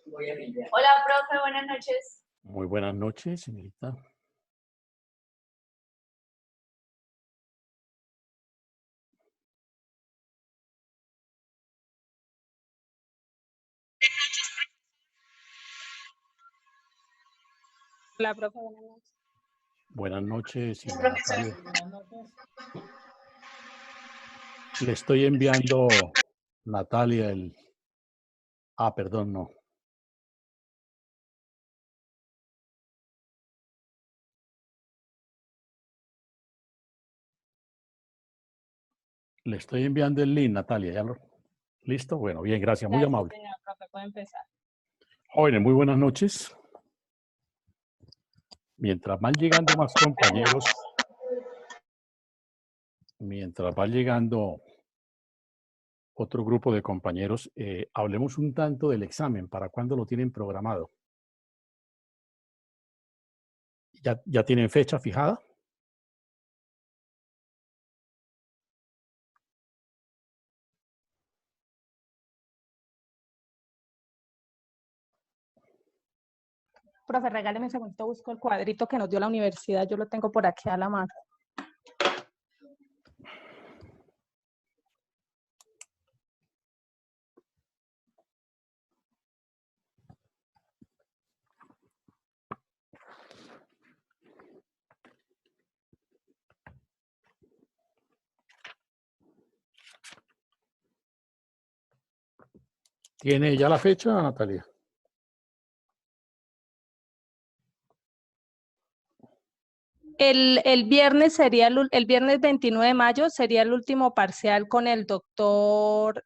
Hola, profe, buenas noches. Muy buenas noches, señorita. Hola, profe, buenas noches. Buenas noches, señora Natalia. Le estoy enviando, Natalia, el... Ah, perdón, no. Le estoy enviando el link, Natalia. ¿Ya lo... ¿Listo? Bueno, bien, gracias. Muy Gracias, amable. señor profe, puede empezar. Jóvenes, muy buenas noches. Mientras van llegando más compañeros, mientras va llegando otro grupo de compañeros, hablemos un tanto del examen. ¿Para cuándo lo tienen programado? ¿Ya tienen fecha fijada? Profe, regáleme un segundo, busco el cuadrito que nos dio la universidad, yo lo tengo por aquí a la mano. ¿Tiene ya la fecha, Natalia? El viernes sería el viernes 29 de mayo sería el último parcial con el doctor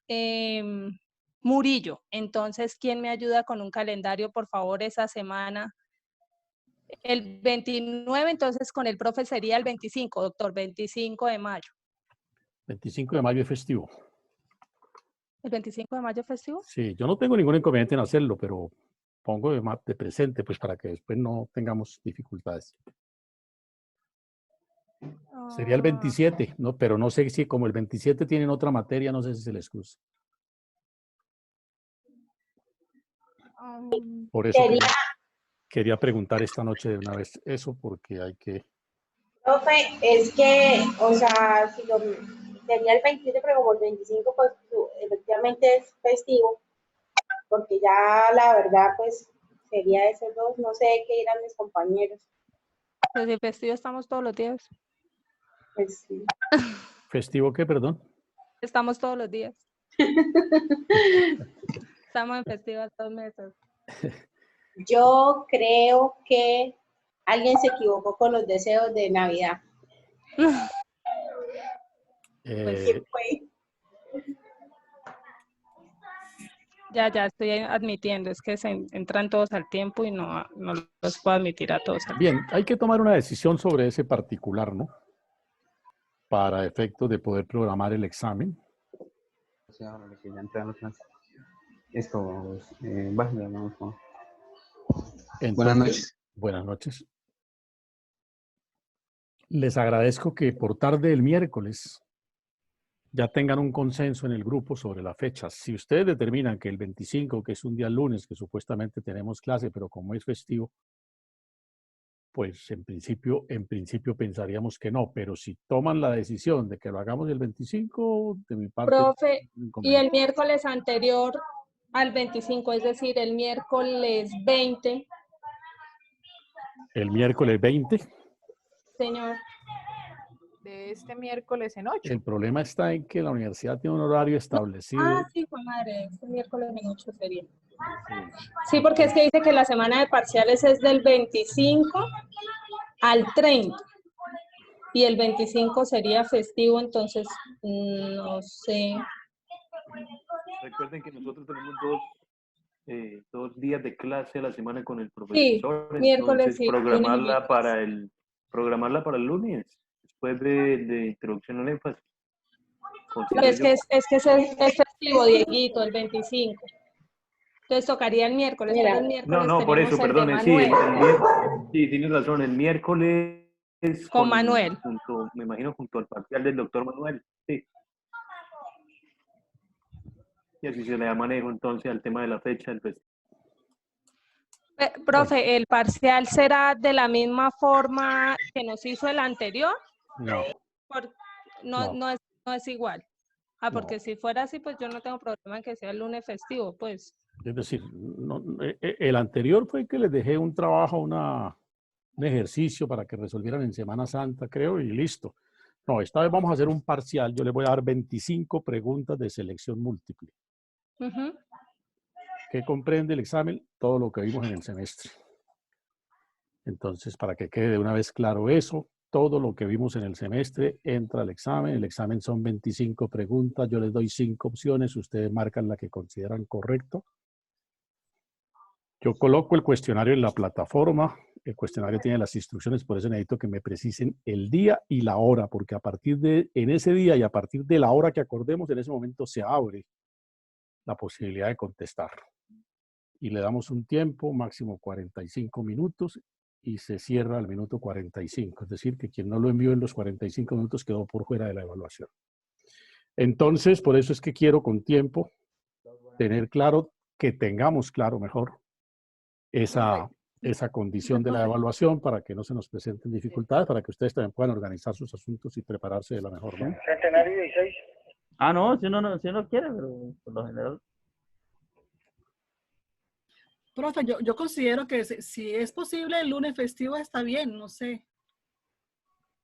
Murillo. Entonces, ¿quién me ayuda con un calendario, por favor, esa semana? El 29, entonces, con el profe sería el 25, doctor, 25 de mayo. 25 de mayo es festivo. ¿El 25 de mayo es festivo? Sí, yo no tengo ningún inconveniente en hacerlo, pero pongo de presente, pues para que después no tengamos dificultades. Sería el 27, ¿no? Pero no sé si como el 27 tienen otra materia, no sé si se les cruza. Por eso quería preguntar esta noche de una vez eso, porque hay que... Profe, es que, o sea, si lo, sería el 27, pero como el 25, pues efectivamente es festivo, porque ya la verdad, pues sería esos dos, no sé qué dirán mis compañeros. Pues el festivo estamos todos los días. Pues sí. ¿Festivo qué, perdón? Estamos todos los días. Estamos en festivo 2 meses. Yo creo que alguien se equivocó con los deseos de Navidad. ¿Quién fue? Ya estoy admitiendo, es que se entran todos al tiempo y no los puedo admitir a todos. Bien, hay que tomar una decisión sobre ese particular, ¿no? Para efectos de poder programar el examen. Entonces, buenas noches. Buenas noches. Les agradezco que por tarde del miércoles ya tengan un consenso en el grupo sobre la fecha. Si ustedes determinan que el 25, que es un día lunes, que supuestamente tenemos clase, pero como es festivo, pues en principio pensaríamos que no, pero si toman la decisión de que lo hagamos el 25, de mi parte... Profe, y el miércoles anterior al 25, es decir, el miércoles 20. El miércoles 20. Señor. De este miércoles en 8. El problema está en que la universidad tiene un horario establecido. Sí, fue madre, este miércoles en 8 sería. Sí, porque es que dice que la semana de parciales es del 25 al 30. Y el 25 sería festivo, entonces no sé. Recuerden que nosotros tenemos dos días de clase a la semana con el profesor. Sí, miércoles entonces programarla para el lunes, después de introducción al énfasis. Es que es festivo, Dieguito, el 25. Entonces tocaría el miércoles. Mira, el miércoles no, por eso, perdone, sí, sí, tienes razón, el miércoles con Manuel. Me imagino junto al parcial del doctor Manuel, sí. Y así se le da manejo entonces al tema de la fecha del festival. Profe, ¿el parcial será de la misma forma que nos hizo el anterior? No, Por- no, no es igual. Ah, no. porque si fuera así, pues yo no tengo problema en que sea el lunes festivo, pues. Es decir, el anterior fue que les dejé un trabajo, un ejercicio para que resolvieran en Semana Santa, creo, y listo. No, esta vez vamos a hacer un parcial. Yo les voy a dar 25 preguntas de selección múltiple. Ujú. ¿Qué comprende el examen? Todo lo que vimos en el semestre. Entonces, para que quede de una vez claro eso, todo lo que vimos en el semestre entra al examen. El examen son 25 preguntas. Yo les doy 5 opciones. Ustedes marcan la que consideran correcto. Yo coloco el cuestionario en la plataforma. El cuestionario tiene las instrucciones, por eso necesito que me precisen el día y la hora, porque en ese día y a partir de la hora que acordemos, en ese momento se abre la posibilidad de contestar. Y le damos un tiempo, máximo 45 minutos, y se cierra al minuto 45. Es decir, que quien no lo envió en los 45 minutos quedó por fuera de la evaluación. Entonces, por eso es que quiero con tiempo tener claro, que tengamos claro mejor, esa condición de la evaluación para que no se nos presenten dificultades, para que ustedes también puedan organizar sus asuntos y prepararse de la mejor manera. Centenario 16. Ah, no, si uno quiere, pero por lo general. Profe, yo considero que si es posible el lunes festivo está bien, no sé.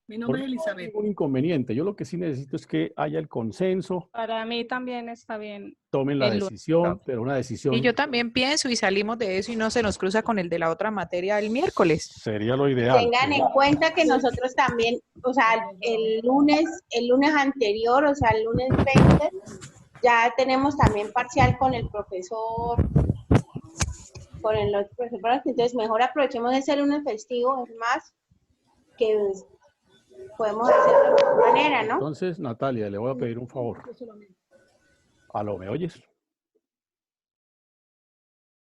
Mi nombre es No hay Elizabeth. ningún inconveniente. Yo lo que sí necesito es que haya el consenso, Para mí también está bien tomen la el lunes. decisión, pero una decisión Y yo también pienso y salimos de eso y no se nos cruza con el de la otra materia el miércoles. sería lo ideal. Tengan en cuenta que nosotros también, o sea, el lunes anterior, o sea, el lunes 20, ya tenemos también parcial con el profesor, con el otro profesor, entonces mejor aprovechemos ese lunes festivo, es más, que podemos hacerlo de otra manera, ¿no? Entonces, Natalia, le voy a pedir un favor. ¿Aló, me oyes?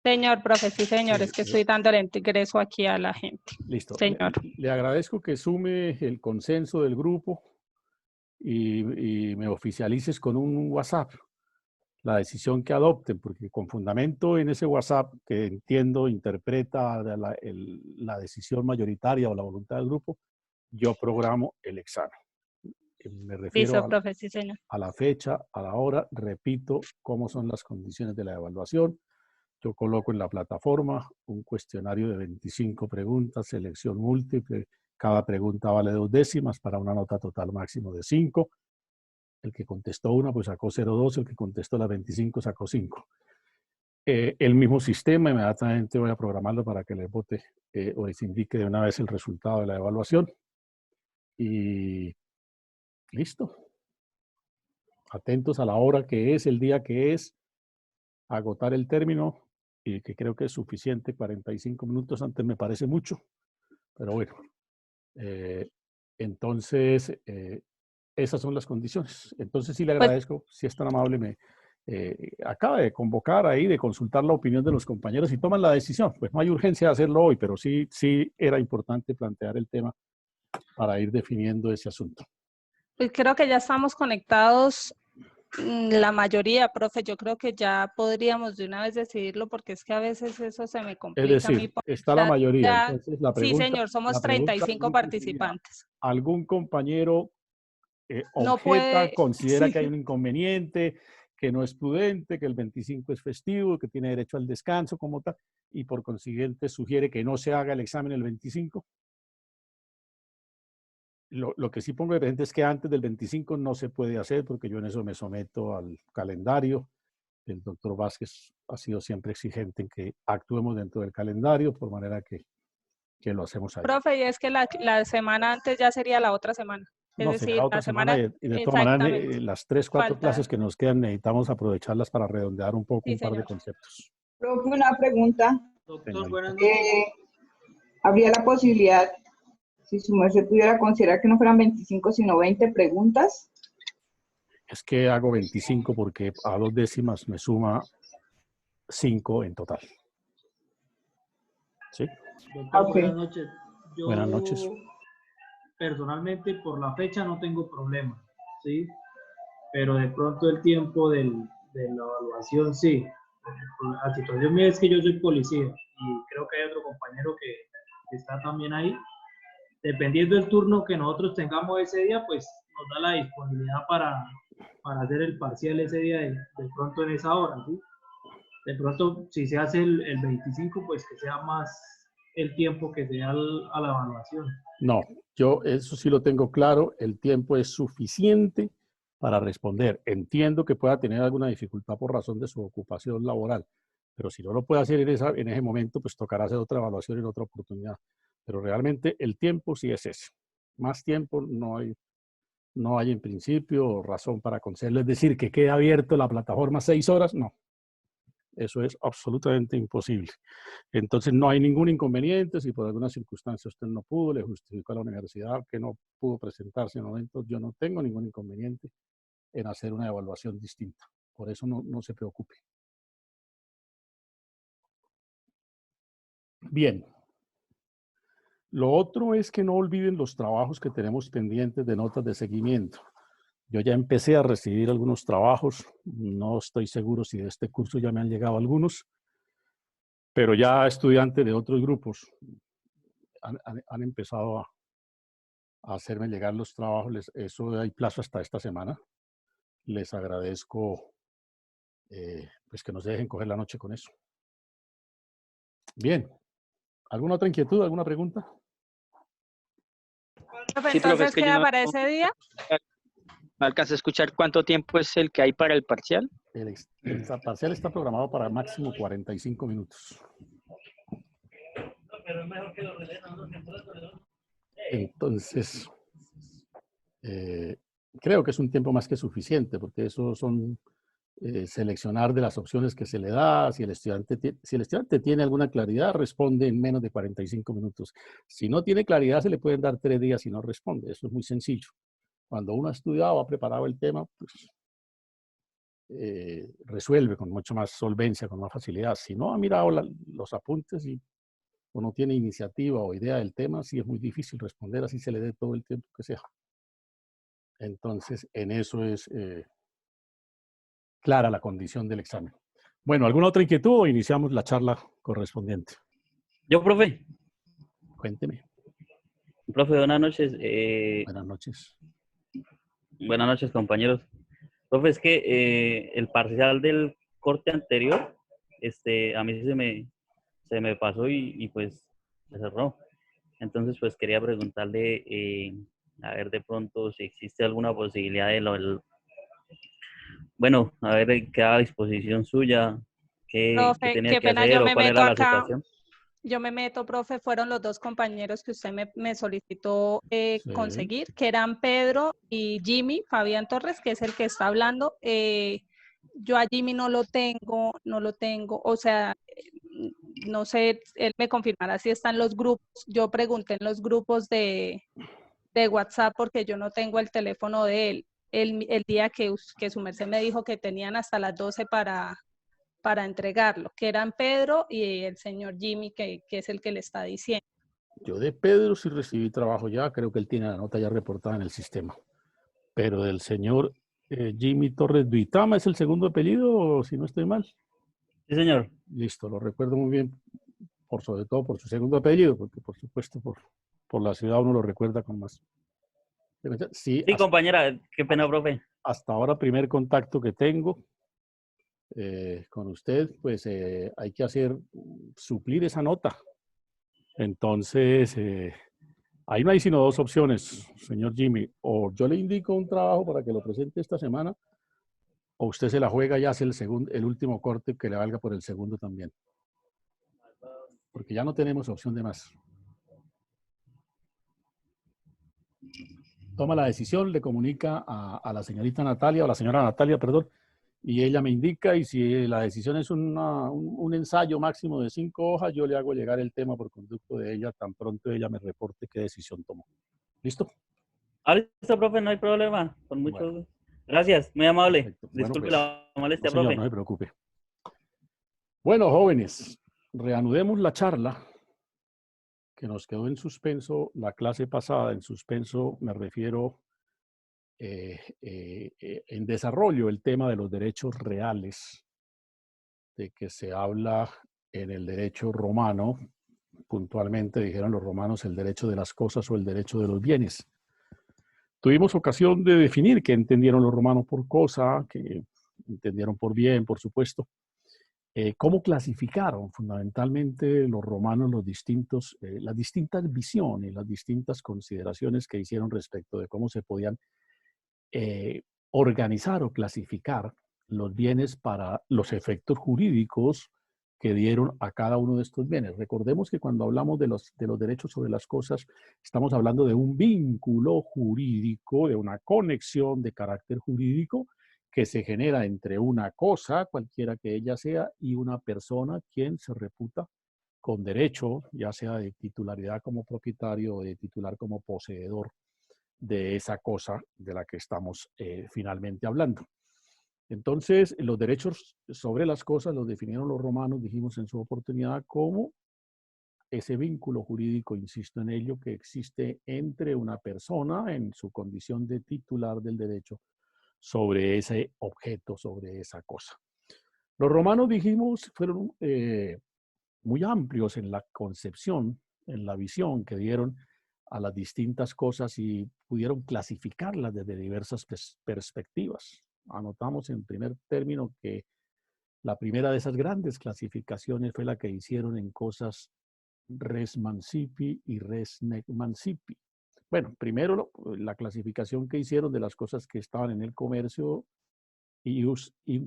Señor profe, sí, señor, Sí, es que estoy dándole ingreso aquí a la gente. listo. Señor. Le agradezco que sume el consenso del grupo y me oficialices con un WhatsApp la decisión que adopten, porque con fundamento en ese WhatsApp, que entiendo, interpreta la decisión mayoritaria o la voluntad del grupo, yo programo el examen. Me refiero Listo, profe, sí, señor. a la fecha, a la hora, repito cómo son las condiciones de la evaluación. Yo coloco en la plataforma un cuestionario de 25 preguntas, selección múltiple. Cada pregunta vale 2 décimas para una nota total máximo de 5. El que contestó una, pues sacó 0,2. El que contestó las 25 sacó 5. El mismo sistema, inmediatamente voy a programarlo para que les vote o les indique de una vez el resultado de la evaluación. Y listo. Atentos a la hora que es, el día que es, agotar el término, y que creo que es suficiente. 45 minutos antes me parece mucho, pero bueno. Entonces, esas son las condiciones. Entonces sí le agradezco, si es tan amable, me acaba de convocar ahí, de consultar la opinión de los compañeros y toman la decisión. Pues no hay urgencia de hacerlo hoy, pero sí era importante plantear el tema para ir definiendo ese asunto. Pues creo que ya estamos conectados la mayoría, profe. Yo creo que ya podríamos de una vez decidirlo porque es que a veces eso se me complica. Es decir, a mí por está la mayoría. ya, Entonces, la pregunta, sí, señor, somos 35 participantes. ¿Algún compañero No objeta, puede, considera sí. que hay un inconveniente, que no es prudente, que el 25 es festivo, que tiene derecho al descanso como tal, y por consiguiente sugiere que no se haga el examen el 25? Lo que sí pongo de presente es que antes del 25 no se puede hacer, porque yo en eso me someto al calendario. El doctor Vázquez ha sido siempre exigente en que actuemos dentro del calendario, por manera que lo hacemos ahí. Profe, y es que la semana antes ya sería la otra semana. Es No, decir, será otra la semana y de todas maneras las 3, 4 clases que nos quedan necesitamos aprovecharlas para redondear un poco, sí, un par de señor. conceptos. Profe, una pregunta. Doctor, buenas noches. ¿Habría la posibilidad, si su merced pudiera considerar que no fueran 25, sino 20 preguntas? Es que hago 25 porque a 2 décimas me suma 5 en total. ¿Sí? Doctor, Ok. buenas noches. Yo, Buenas noches. personalmente, por la fecha no tengo problema, ¿sí? Pero de pronto el tiempo de la evaluación, sí. La situación mía es que yo soy policía y creo que hay otro compañero que está también ahí. Dependiendo del turno que nosotros tengamos ese día, pues nos da la disponibilidad para hacer el parcial ese día de pronto en esa hora, ¿sí? De pronto, si se hace el 25, pues que sea más el tiempo que se da a la evaluación. No, yo eso sí lo tengo claro, el tiempo es suficiente para responder. Entiendo que pueda tener alguna dificultad por razón de su ocupación laboral, pero si no lo puede hacer en ese momento, pues tocará hacer otra evaluación en otra oportunidad. Pero realmente el tiempo sí es ese. Más tiempo no hay en principio razón para concederlo. Es decir, que quede abierto la plataforma 6 horas, no. Eso es absolutamente imposible. Entonces no hay ningún inconveniente. Si por alguna circunstancia usted no pudo, le justificó a la universidad que no pudo presentarse en el momento, yo no tengo ningún inconveniente en hacer una evaluación distinta. Por eso no se preocupe. Bien. Lo otro es que no olviden los trabajos que tenemos pendientes de notas de seguimiento. Yo ya empecé a recibir algunos trabajos. No estoy seguro si de este curso ya me han llegado algunos, pero ya estudiantes de otros grupos han empezado a hacerme llegar los trabajos. Eso hay plazo hasta esta semana. Les agradezco pues que nos dejen coger la noche con eso. Bien. ¿Alguna otra inquietud? ¿Alguna pregunta? Profe, Sí, profe, es entonces que yo queda no, para ese día. no alcancé a escuchar cuánto tiempo es el que hay para el parcial. El parcial está programado para máximo 45 minutos. Entonces, creo que es un tiempo más que suficiente, porque eso son seleccionar de las opciones que se le da. Si el estudiante tiene alguna claridad, responde en menos de 45 minutos. Si no tiene claridad, se le pueden dar 3 días y no responde. Eso es muy sencillo. Cuando uno ha estudiado, ha preparado el tema, pues resuelve con mucha más solvencia, con más facilidad. Si no ha mirado los apuntes y o no tiene iniciativa o idea del tema, sí es muy difícil responder, así se le dé todo el tiempo que sea. Entonces, en eso es clara la condición del examen. Bueno, ¿alguna otra inquietud o iniciamos la charla correspondiente? Yo, profe. Cuénteme. Profe, buenas noches. Buenas noches. Buenas noches, compañeros. Profe, es que el parcial del corte anterior, a mí se me pasó y pues se cerró. Entonces, pues quería preguntarle, a ver de pronto si existe alguna posibilidad de bueno, a ver, queda a disposición suya, qué Profe, tenía qué que pena, yo hacer o me cuál meto era la acá. situación. Yo me meto, profe, fueron los 2 compañeros que usted me solicitó Sí. conseguir, que eran Pedro y Jimmy, Fabián Torres, que es el que está hablando. Yo a Jimmy no lo tengo, o sea, no sé, él me confirmará si están los grupos. Yo pregunté en los grupos de WhatsApp porque yo no tengo el teléfono de él. El día que su merced me dijo que tenían hasta las 12 para entregarlo, que eran Pedro y el señor Jimmy, que es el que le está diciendo. Yo de Pedro sí recibí trabajo ya, creo que él tiene la nota ya reportada en el sistema. Pero del señor Jimmy Torres Duitama, ¿es el segundo apellido, si no estoy mal? Sí, señor. Listo, lo recuerdo muy bien, sobre todo por su segundo apellido, porque por supuesto por la ciudad uno lo recuerda con más. Sí, Sí, compañera, qué pena, profe. Hasta ahora, primer contacto que tengo con usted, pues hay que suplir esa nota. Entonces, ahí no hay sino 2 opciones, señor Jimmy. O yo le indico un trabajo para que lo presente esta semana, o usted se la juega y hace el último corte que le valga por el segundo también. Porque ya no tenemos opción de más. Toma la decisión, le comunica a la señorita Natalia, o la señora Natalia, perdón, y ella me indica, y si la decisión es un ensayo máximo de 5 hojas, yo le hago llegar el tema por conducto de ella, tan pronto ella me reporte qué decisión tomó. ¿Listo? Listo, profe, no hay problema. Con mucho Bueno. Gracias, muy amable. Perfecto. Disculpe Bueno, pues, la molestia, no, señor, profe. no se preocupe. Bueno, jóvenes, reanudemos la charla que nos quedó en suspenso la clase pasada. En suspenso me refiero en desarrollo el tema de los derechos reales de que se habla en el derecho romano, puntualmente dijeron los romanos, el derecho de las cosas o el derecho de los bienes. Tuvimos ocasión de definir qué entendieron los romanos por cosa, qué entendieron por bien, por supuesto. ¿Cómo clasificaron fundamentalmente los romanos las distintas visiones, las distintas consideraciones que hicieron respecto de cómo se podían organizar o clasificar los bienes para los efectos jurídicos que dieron a cada uno de estos bienes? Recordemos que cuando hablamos de los derechos sobre las cosas, estamos hablando de un vínculo jurídico, de una conexión de carácter jurídico que se genera entre una cosa, cualquiera que ella sea, y una persona quien se reputa con derecho, ya sea de titularidad como propietario o de titular como poseedor de esa cosa de la que estamos finalmente hablando. Entonces, los derechos sobre las cosas los definieron los romanos, dijimos en su oportunidad, como ese vínculo jurídico, insisto en ello, que existe entre una persona en su condición de titular del derecho sobre ese objeto, sobre esa cosa. Los romanos, dijimos, fueron muy amplios en la concepción, en la visión que dieron a las distintas cosas y pudieron clasificarlas desde diversas perspectivas. Anotamos en primer término que la primera de esas grandes clasificaciones fue la que hicieron en cosas res mancipi y res nec mancipi. Bueno, primero la clasificación que hicieron de las cosas que estaban en el comercio y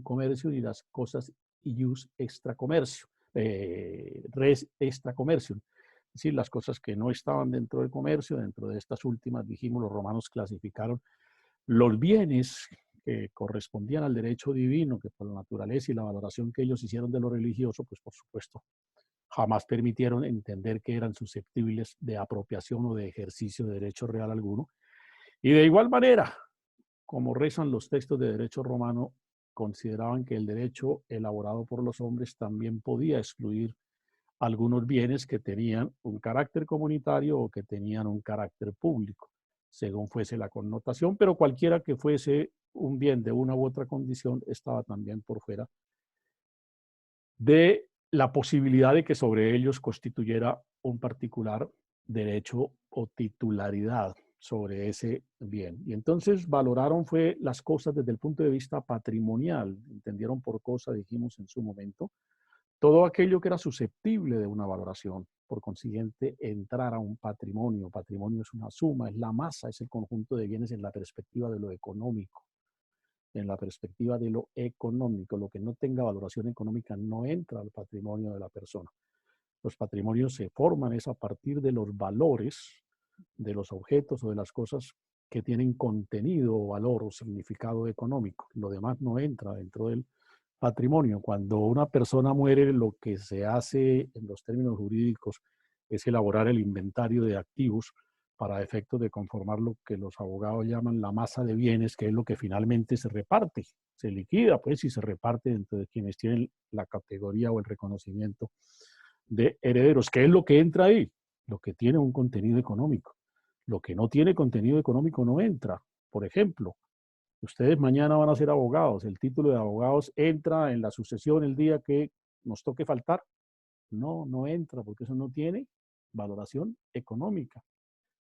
comercio y las cosas ius extra comercio, res extra comercio. Es decir, las cosas que no estaban dentro del comercio, dentro de estas últimas, dijimos, los romanos clasificaron los bienes que correspondían al derecho divino, que por la naturaleza y la valoración que ellos hicieron de lo religioso, pues por supuesto, jamás permitieron entender que eran susceptibles de apropiación o de ejercicio de derecho real alguno. Y de igual manera, como rezan los textos de derecho romano, consideraban que el derecho elaborado por los hombres también podía excluir algunos bienes que tenían un carácter comunitario o que tenían un carácter público, según fuese la connotación, pero cualquiera que fuese un bien de una u otra condición estaba también por fuera de la posibilidad de que sobre ellos constituyera un particular derecho o titularidad sobre ese bien. Y entonces valoraron fue las cosas desde el punto de vista patrimonial, entendieron por cosa, dijimos en su momento, todo aquello que era susceptible de una valoración. Por consiguiente, entrar a un patrimonio. Patrimonio es una suma, es la masa, es el conjunto de bienes en la perspectiva de lo económico. En la perspectiva de lo económico, lo que no tenga valoración económica no entra al patrimonio de la persona. Los patrimonios se forman es a partir de los valores de los objetos o de las cosas que tienen contenido o valor o significado económico. Lo demás no entra dentro del patrimonio. Cuando una persona muere, lo que se hace en los términos jurídicos es elaborar el inventario de activos para efectos de conformar lo que los abogados llaman la masa de bienes, que es lo que finalmente se reparte, se liquida, pues, y se reparte entre quienes tienen la categoría o el reconocimiento de herederos. ¿Qué es lo que entra ahí? Lo que tiene un contenido económico. Lo que no tiene contenido económico no entra. Por ejemplo, ustedes mañana van a ser abogados. El título de abogados entra en la sucesión el día que nos toque faltar. No, no entra porque eso no tiene valoración económica.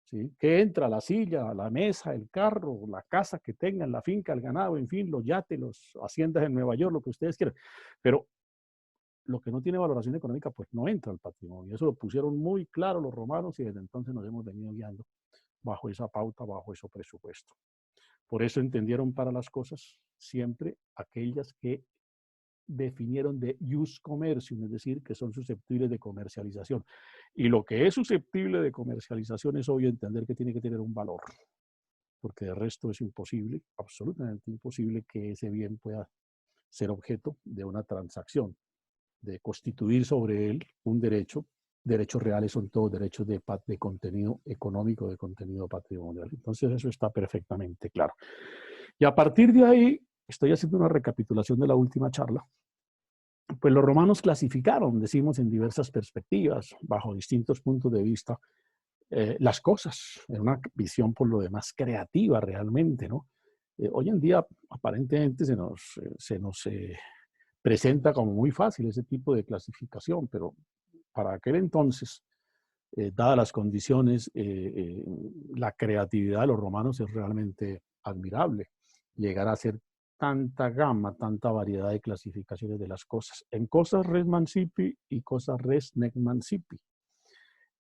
¿Sí? ¿Qué entra? La silla, la mesa, el carro, la casa que tengan, la finca, el ganado, en fin, los yates, las haciendas en Nueva York, lo que ustedes quieran. Pero lo que no tiene valoración económica, pues no entra al patrimonio. Eso lo pusieron muy claro los romanos y desde entonces nos hemos venido guiando bajo esa pauta, bajo ese presupuesto. Por eso entendieron para las cosas siempre aquellas que definieron de ius commercium, es decir, que son susceptibles de comercialización. Y lo que es susceptible de comercialización es obvio entender que tiene que tener un valor, porque de resto es imposible, absolutamente imposible que ese bien pueda ser objeto de una transacción, de constituir sobre él un derecho. Derechos reales son todos derechos de contenido económico, de contenido patrimonial. Entonces eso está perfectamente claro. Y a partir de ahí, estoy haciendo una recapitulación de la última charla, pues los romanos clasificaron, decimos, en diversas perspectivas, bajo distintos puntos de vista, las cosas, en una visión por lo demás creativa realmente, ¿no? Hoy en día aparentemente se nos presenta como muy fácil ese tipo de clasificación, pero para aquel entonces, dadas las condiciones, la creatividad de los romanos es realmente admirable. Llegar a hacer tanta gama, tanta variedad de clasificaciones de las cosas. En cosas res mancipi y cosas res nec mancipi.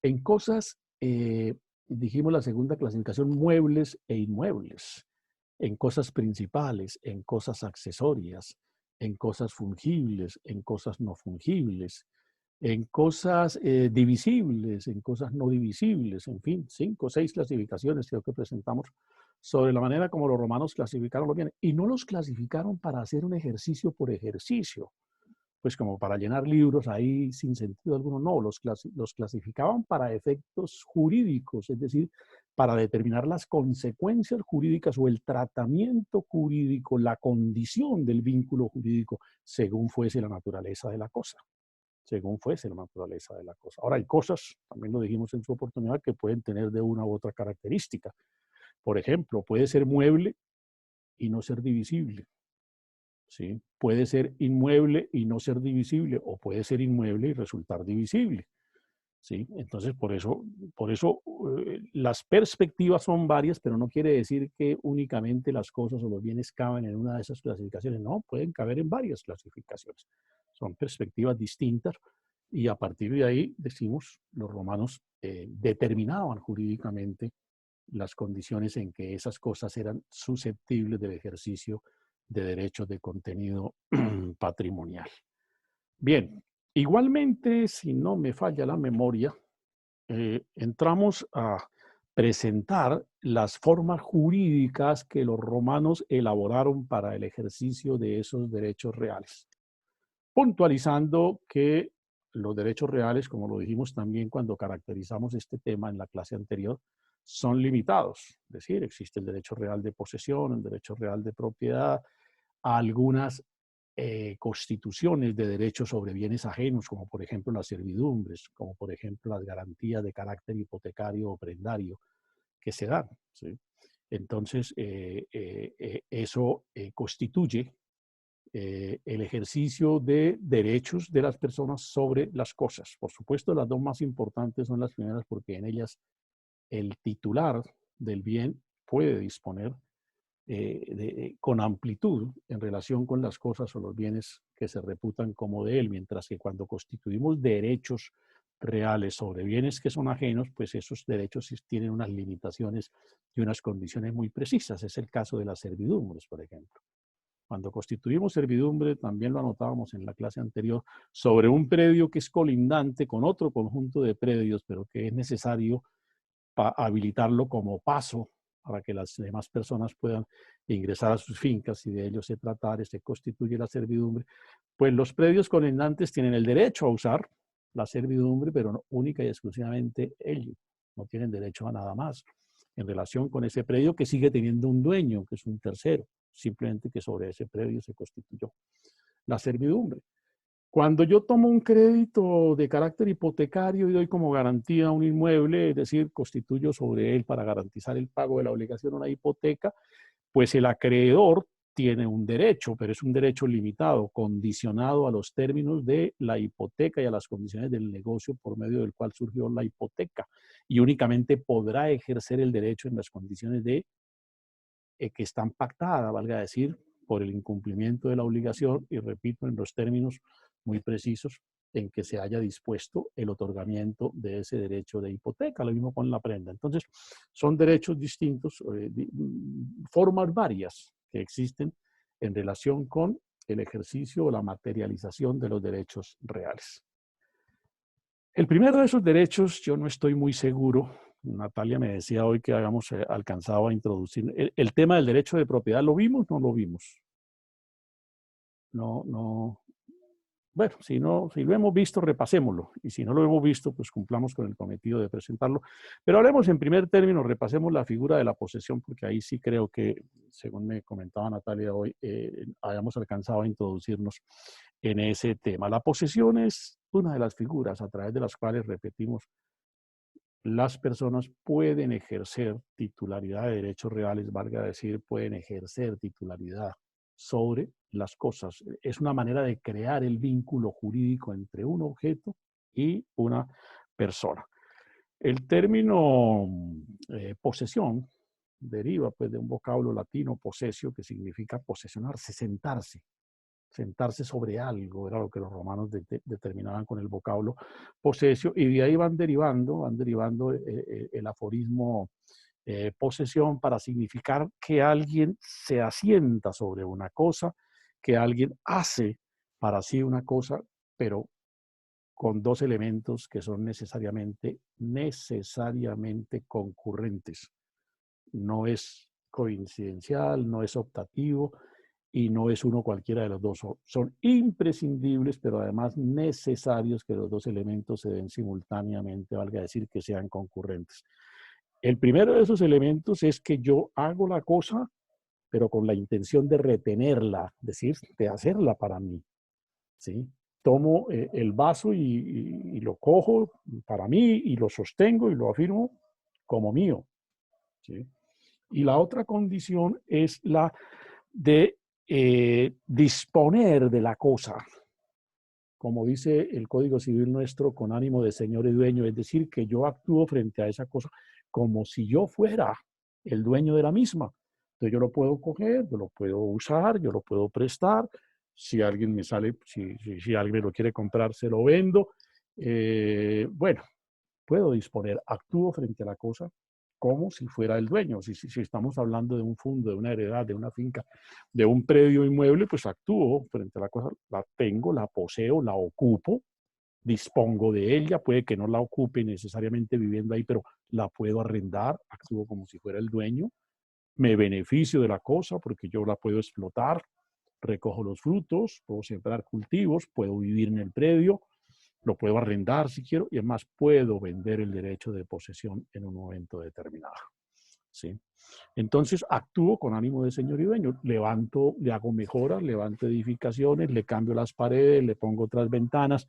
En cosas, dijimos la segunda clasificación, muebles e inmuebles. En cosas principales, en cosas accesorias, en cosas fungibles, en cosas no fungibles, en cosas divisibles, en cosas no divisibles, en fin, 5 o 6 clasificaciones creo que presentamos sobre la manera como los romanos clasificaron los bienes. Y no los clasificaron para hacer un ejercicio por ejercicio, pues como para llenar libros ahí sin sentido alguno, no, los clasificaban para efectos jurídicos, es decir, para determinar las consecuencias jurídicas o el tratamiento jurídico, la condición del vínculo jurídico, según fuese la naturaleza de la cosa. Según fuese la naturaleza de la cosa. Ahora, hay cosas, también lo dijimos en su oportunidad, que pueden tener de una u otra característica. Por ejemplo, puede ser mueble y no ser divisible. ¿Sí? Puede ser inmueble y no ser divisible, o puede ser inmueble y resultar divisible. ¿Sí? Entonces, por eso las perspectivas son varias, pero no quiere decir que únicamente las cosas o los bienes caben en una de esas clasificaciones. No, pueden caber en varias clasificaciones. Son perspectivas distintas y a partir de ahí, decimos, los romanos determinaban jurídicamente las condiciones en que esas cosas eran susceptibles del ejercicio de derechos de contenido patrimonial. Bien, igualmente, si no me falla la memoria, entramos a presentar las formas jurídicas que los romanos elaboraron para el ejercicio de esos derechos reales, puntualizando que los derechos reales, como lo dijimos también cuando caracterizamos este tema en la clase anterior, son limitados. Es decir, existe el derecho real de posesión, el derecho real de propiedad, algunas constituciones de derechos sobre bienes ajenos, como por ejemplo las servidumbres, como por ejemplo las garantías de carácter hipotecario o prendario que se dan. ¿Sí? Entonces, eso constituye el ejercicio de derechos de las personas sobre las cosas. Por supuesto, las dos más importantes son las primeras porque en ellas el titular del bien puede disponer con amplitud en relación con las cosas o los bienes que se reputan como de él, mientras que cuando constituimos derechos reales sobre bienes que son ajenos, pues esos derechos tienen unas limitaciones y unas condiciones muy precisas. Es el caso de las servidumbres, por ejemplo. Cuando constituimos servidumbre, también lo anotábamos en la clase anterior, sobre un predio que es colindante con otro conjunto de predios, pero que es necesario habilitarlo como paso para que las demás personas puedan ingresar a sus fincas y de ellos se tratare, se constituye la servidumbre, pues los predios colindantes tienen el derecho a usar la servidumbre, pero no, única y exclusivamente ellos, no tienen derecho a nada más en relación con ese predio que sigue teniendo un dueño, que es un tercero, simplemente que sobre ese predio se constituyó la servidumbre. Cuando yo tomo un crédito de carácter hipotecario y doy como garantía un inmueble, es decir, constituyo sobre él para garantizar el pago de la obligación una hipoteca, pues el acreedor tiene un derecho, pero es un derecho limitado, condicionado a los términos de la hipoteca y a las condiciones del negocio por medio del cual surgió la hipoteca. Y únicamente podrá ejercer el derecho en las condiciones de que están pactadas, valga decir, por el incumplimiento de la obligación y, repito, en los términos muy precisos en que se haya dispuesto el otorgamiento de ese derecho de hipoteca, lo mismo con la prenda. Entonces, son derechos distintos, formas varias que existen en relación con el ejercicio o la materialización de los derechos reales. El primero de esos derechos, yo no estoy muy seguro. Natalia me decía hoy que habíamos alcanzado a introducir. El tema del derecho de propiedad, ¿lo vimos o no lo vimos? No. Bueno, si lo hemos visto, repasémoslo. Y si no lo hemos visto, pues cumplamos con el cometido de presentarlo. Pero hablemos en primer término, repasemos la figura de la posesión, porque ahí sí creo que, según me comentaba Natalia hoy, hayamos alcanzado a introducirnos en ese tema. La posesión es una de las figuras a través de las cuales, repetimos, las personas pueden ejercer titularidad de derechos reales, valga decir, pueden ejercer titularidad sobre las cosas. Es una manera de crear el vínculo jurídico entre un objeto y una persona. El término posesión deriva pues, de un vocablo latino, possessio, que significa posesionarse, sentarse sobre algo, era lo que los romanos determinaban con el vocablo possessio, y de ahí van derivando el aforismo posesión para significar que alguien se asienta sobre una cosa, que alguien hace para sí una cosa, pero con dos elementos que son necesariamente concurrentes. No es coincidencial, no es optativo y no es uno cualquiera de los dos. Son imprescindibles, pero además necesarios que los dos elementos se den simultáneamente, valga decir que sean concurrentes. El primero de esos elementos es que yo hago la cosa, pero con la intención de retenerla, es decir, de hacerla para mí, ¿sí? Tomo el vaso y lo cojo para mí y lo sostengo y lo afirmo como mío, ¿sí? Y la otra condición es la de disponer de la cosa, como dice el Código Civil nuestro, con ánimo de señor y dueño, es decir, que yo actúo frente a esa cosa como si yo fuera el dueño de la misma. Entonces yo lo puedo coger, yo lo puedo usar, yo lo puedo prestar. Si alguien me sale, si alguien me lo quiere comprar, se lo vendo. Bueno, puedo disponer, actúo frente a la cosa como si fuera el dueño. Si estamos hablando de un fondo, de una heredad, de una finca, de un predio inmueble, pues actúo frente a la cosa, la tengo, la poseo, la ocupo, dispongo de ella, puede que no la ocupe necesariamente viviendo ahí, pero la puedo arrendar, actúo como si fuera el dueño, me beneficio de la cosa porque yo la puedo explotar, recojo los frutos, puedo sembrar cultivos, puedo vivir en el predio, lo puedo arrendar si quiero y además puedo vender el derecho de posesión en un momento determinado, ¿sí? Entonces actúo con ánimo de señor y dueño, levanto, le hago mejoras, levanto edificaciones, le cambio las paredes, le pongo otras ventanas,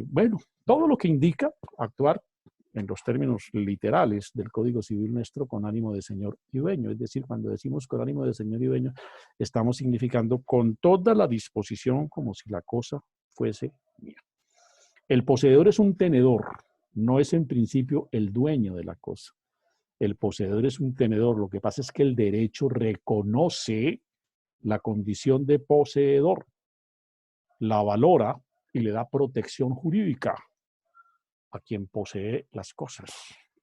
bueno, todo lo que indica actuar en los términos literales del Código Civil nuestro con ánimo de señor y dueño. Es decir, cuando decimos con ánimo de señor y dueño, estamos significando con toda la disposición como si la cosa fuese mía. El poseedor es un tenedor, no es en principio el dueño de la cosa. El poseedor es un tenedor. Lo que pasa es que el derecho reconoce la condición de poseedor, la valora y le da protección jurídica a quien posee las cosas.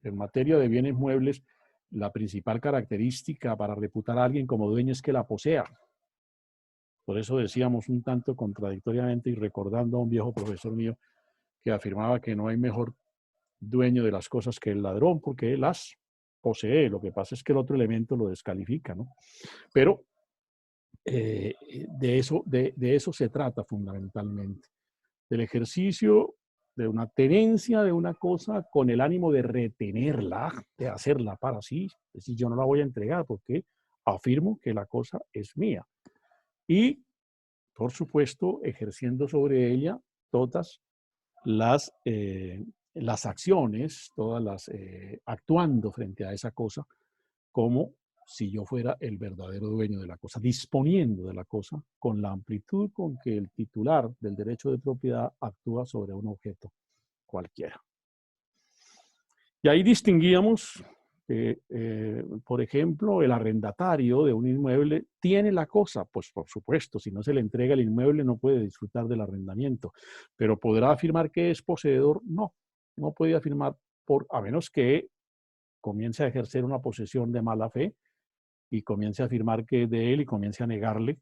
En materia de bienes muebles, la principal característica para reputar a alguien como dueño es que la posea. Por eso decíamos un tanto contradictoriamente y recordando a un viejo profesor mío que afirmaba que no hay mejor dueño de las cosas que el ladrón porque él las posee. Lo que pasa es que el otro elemento lo descalifica, ¿no? Pero de eso se trata fundamentalmente. Del ejercicio de una tenencia de una cosa con el ánimo de retenerla, de hacerla para sí. Es decir, yo no la voy a entregar porque afirmo que la cosa es mía. Y, por supuesto, ejerciendo sobre ella todas las acciones, actuando frente a esa cosa como si yo fuera el verdadero dueño de la cosa, disponiendo de la cosa con la amplitud con que el titular del derecho de propiedad actúa sobre un objeto cualquiera. Y ahí distinguíamos por ejemplo, el arrendatario de un inmueble tiene la cosa, pues por supuesto, si no se le entrega el inmueble no puede disfrutar del arrendamiento, pero ¿podrá afirmar que es poseedor? No, no puede afirmar, a menos que comience a ejercer una posesión de mala fe y comience a afirmar que es de él y comience a negarle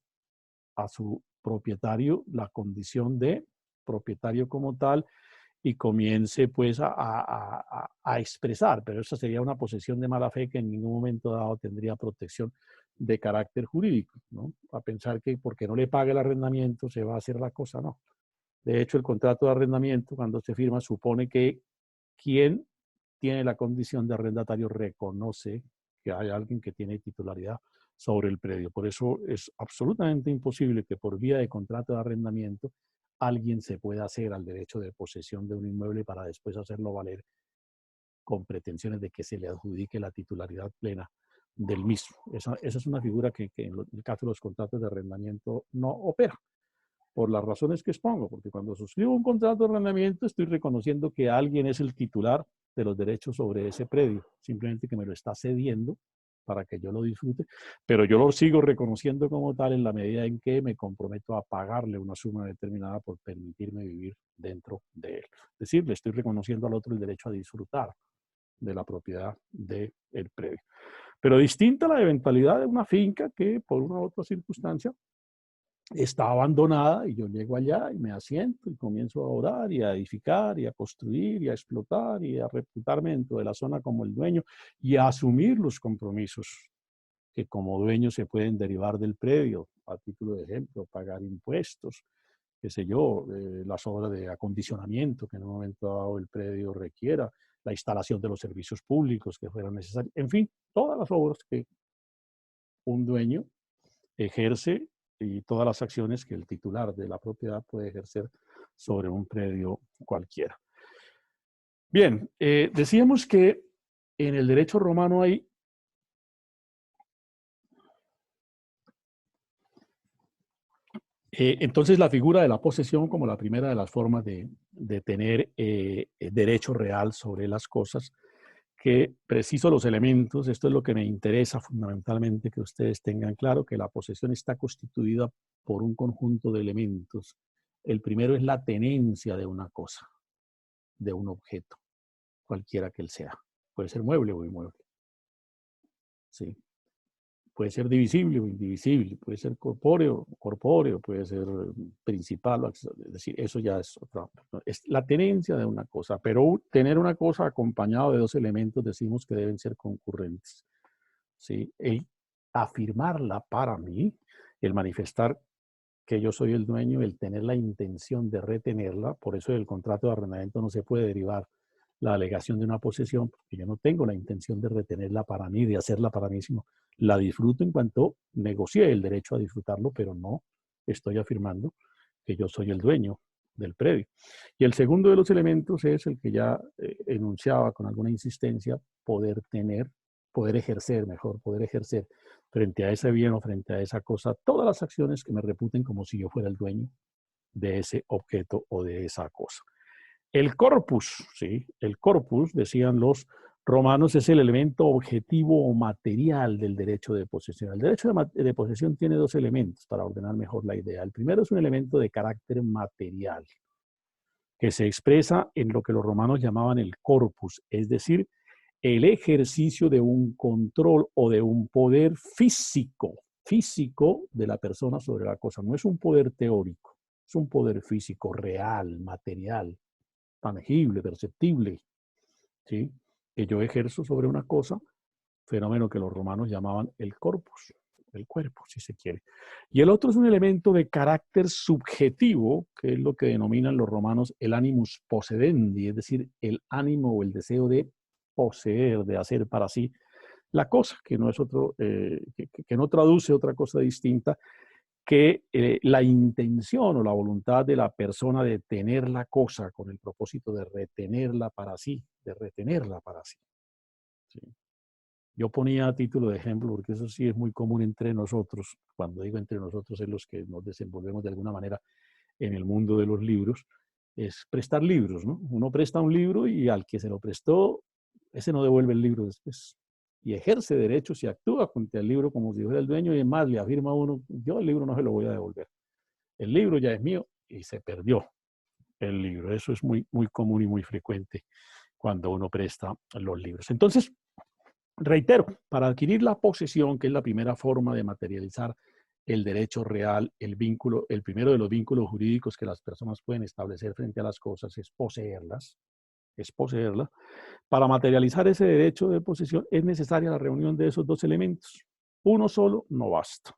a su propietario la condición de propietario como tal y comience pues a expresar, pero esa sería una posesión de mala fe que en ningún momento dado tendría protección de carácter jurídico, ¿no? A pensar que porque no le pague el arrendamiento se va a hacer la cosa, no. De hecho, el contrato de arrendamiento, cuando se firma, supone que quien tiene la condición de arrendatario reconoce que hay alguien que tiene titularidad sobre el predio. Por eso es absolutamente imposible que por vía de contrato de arrendamiento alguien se pueda hacer al derecho de posesión de un inmueble para después hacerlo valer con pretensiones de que se le adjudique la titularidad plena del mismo. Esa es una figura que en el caso de los contratos de arrendamiento no opera, por las razones que expongo, porque cuando suscribo un contrato de arrendamiento estoy reconociendo que alguien es el titular de los derechos sobre ese predio, simplemente que me lo está cediendo para que yo lo disfrute, pero yo lo sigo reconociendo como tal en la medida en que me comprometo a pagarle una suma determinada por permitirme vivir dentro de él. Es decir, le estoy reconociendo al otro el derecho a disfrutar de la propiedad del predio. Pero distinta la eventualidad de una finca que por una u otra circunstancia está abandonada y yo llego allá y me asiento y comienzo a orar y a edificar y a construir y a explotar y a reputarme dentro de la zona como el dueño y a asumir los compromisos que como dueño se pueden derivar del predio, a título de ejemplo, pagar impuestos, qué sé yo, las obras de acondicionamiento que en un momento dado el predio requiera, la instalación de los servicios públicos que fueran necesarios, en fin, todas las obras que un dueño ejerce y todas las acciones que el titular de la propiedad puede ejercer sobre un predio cualquiera. Bien, decíamos que en el derecho romano hay entonces la figura de la posesión como la primera de las formas de tener derecho real sobre las cosas, que preciso los elementos, esto es lo que me interesa fundamentalmente que ustedes tengan claro, que la posesión está constituida por un conjunto de elementos. El primero es la tenencia de una cosa, de un objeto, cualquiera que él sea. Puede ser mueble o inmueble. Sí. Puede ser divisible o indivisible, puede ser corpóreo, puede ser principal, es decir, eso ya es otra. Es la tenencia de una cosa, pero tener una cosa acompañado de dos elementos decimos que deben ser concurrentes. ¿Sí? El afirmarla para mí, el manifestar que yo soy el dueño, el tener la intención de retenerla, por eso del contrato de arrendamiento no se puede derivar la alegación de una posesión, porque yo no tengo la intención de retenerla para mí, de hacerla para mí, sino la disfruto en cuanto negocié el derecho a disfrutarlo, pero no estoy afirmando que yo soy el dueño del predio. Y el segundo de los elementos es el que ya enunciaba con alguna insistencia, poder ejercer frente a ese bien o frente a esa cosa, todas las acciones que me reputen como si yo fuera el dueño de ese objeto o de esa cosa. El corpus, ¿sí? El corpus, decían los romanos, es el elemento objetivo o material del derecho de posesión. El derecho de posesión tiene dos elementos para ordenar mejor la idea. El primero es un elemento de carácter material, que se expresa en lo que los romanos llamaban el corpus, es decir, el ejercicio de un control o de un poder físico de la persona sobre la cosa. No es un poder teórico, es un poder físico, real, material, tangible, perceptible, ¿sí? Que yo ejerzo sobre una cosa, fenómeno que los romanos llamaban el corpus, el cuerpo, si se quiere. Y el otro es un elemento de carácter subjetivo, que es lo que denominan los romanos el animus possedendi, es decir, el ánimo o el deseo de poseer, de hacer para sí la cosa, que no es otro, que no traduce otra cosa distinta que la intención o la voluntad de la persona de tener la cosa con el propósito de retenerla para sí, ¿sí? Yo ponía a título de ejemplo, porque eso sí es muy común entre nosotros, cuando digo entre nosotros es los que nos desenvolvemos de alguna manera en el mundo de los libros, es prestar libros, ¿no? Uno presta un libro y al que se lo prestó, ese no devuelve el libro después. Y ejerce derechos y actúa frente al libro como si fuera el dueño y además le afirma a uno, yo el libro no se lo voy a devolver. El libro ya es mío y se perdió el libro. Eso es muy, muy común y muy frecuente cuando uno presta los libros. Entonces, reitero, para adquirir la posesión, que es la primera forma de materializar el derecho real, el primero de los vínculos jurídicos que las personas pueden establecer frente a las cosas es poseerlas. Para materializar ese derecho de posesión es necesaria la reunión de esos dos elementos. Uno solo no basta.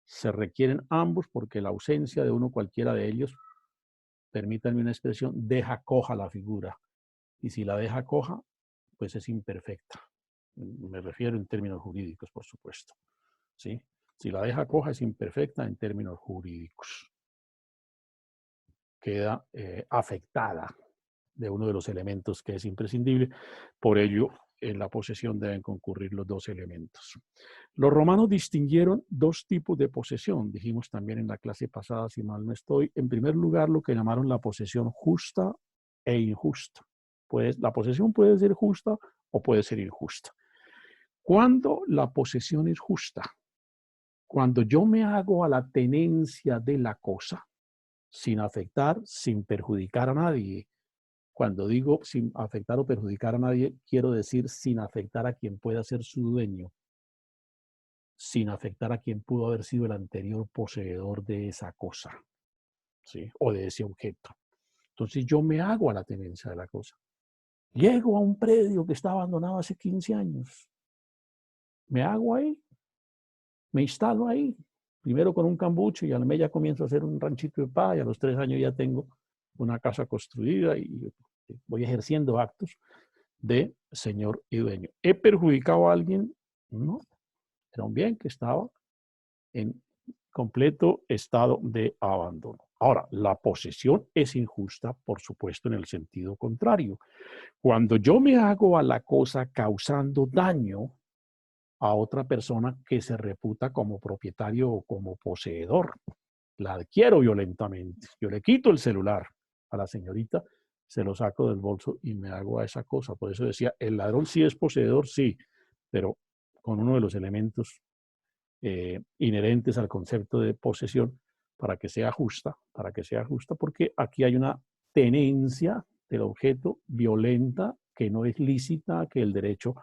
Se requieren ambos porque la ausencia de uno cualquiera de ellos, permítanme una expresión, deja coja la figura. Y si la deja coja, pues es imperfecta. Me refiero en términos jurídicos, por supuesto. ¿Sí? Si la deja coja, es imperfecta en términos jurídicos. Queda afectada de uno de los elementos que es imprescindible. Por ello, en la posesión deben concurrir los dos elementos. Los romanos distinguieron dos tipos de posesión, dijimos también en la clase pasada, si mal no estoy. En primer lugar, lo que llamaron la posesión justa e injusta. Pues la posesión puede ser justa o puede ser injusta. ¿Cuándo la posesión es justa? Cuando yo me hago a la tenencia de la cosa, sin afectar, sin perjudicar a nadie. Cuando digo sin afectar o perjudicar a nadie, quiero decir sin afectar a quien pueda ser su dueño, sin afectar a quien pudo haber sido el anterior poseedor de esa cosa, ¿sí? O de ese objeto. Entonces yo me hago a la tenencia de la cosa. Llego a un predio que está abandonado hace 15 años. Me hago ahí, me instalo ahí, primero con un cambuche y al mes ya comienzo a hacer un ranchito de paz y a los 3 años ya tengo una casa construida y voy ejerciendo actos de señor y dueño. ¿He perjudicado a alguien? No. Era un bien que estaba en completo estado de abandono. Ahora, la posesión es injusta, por supuesto, en el sentido contrario. Cuando yo me hago a la cosa causando daño a otra persona que se reputa como propietario o como poseedor, la adquiero violentamente. Yo le quito el celular a la señorita, se lo saco del bolso y me hago a esa cosa. Por eso decía, el ladrón sí es poseedor, sí, pero con uno de los elementos inherentes al concepto de posesión para que sea justa, porque aquí hay una tenencia del objeto violenta que no es lícita, que el derecho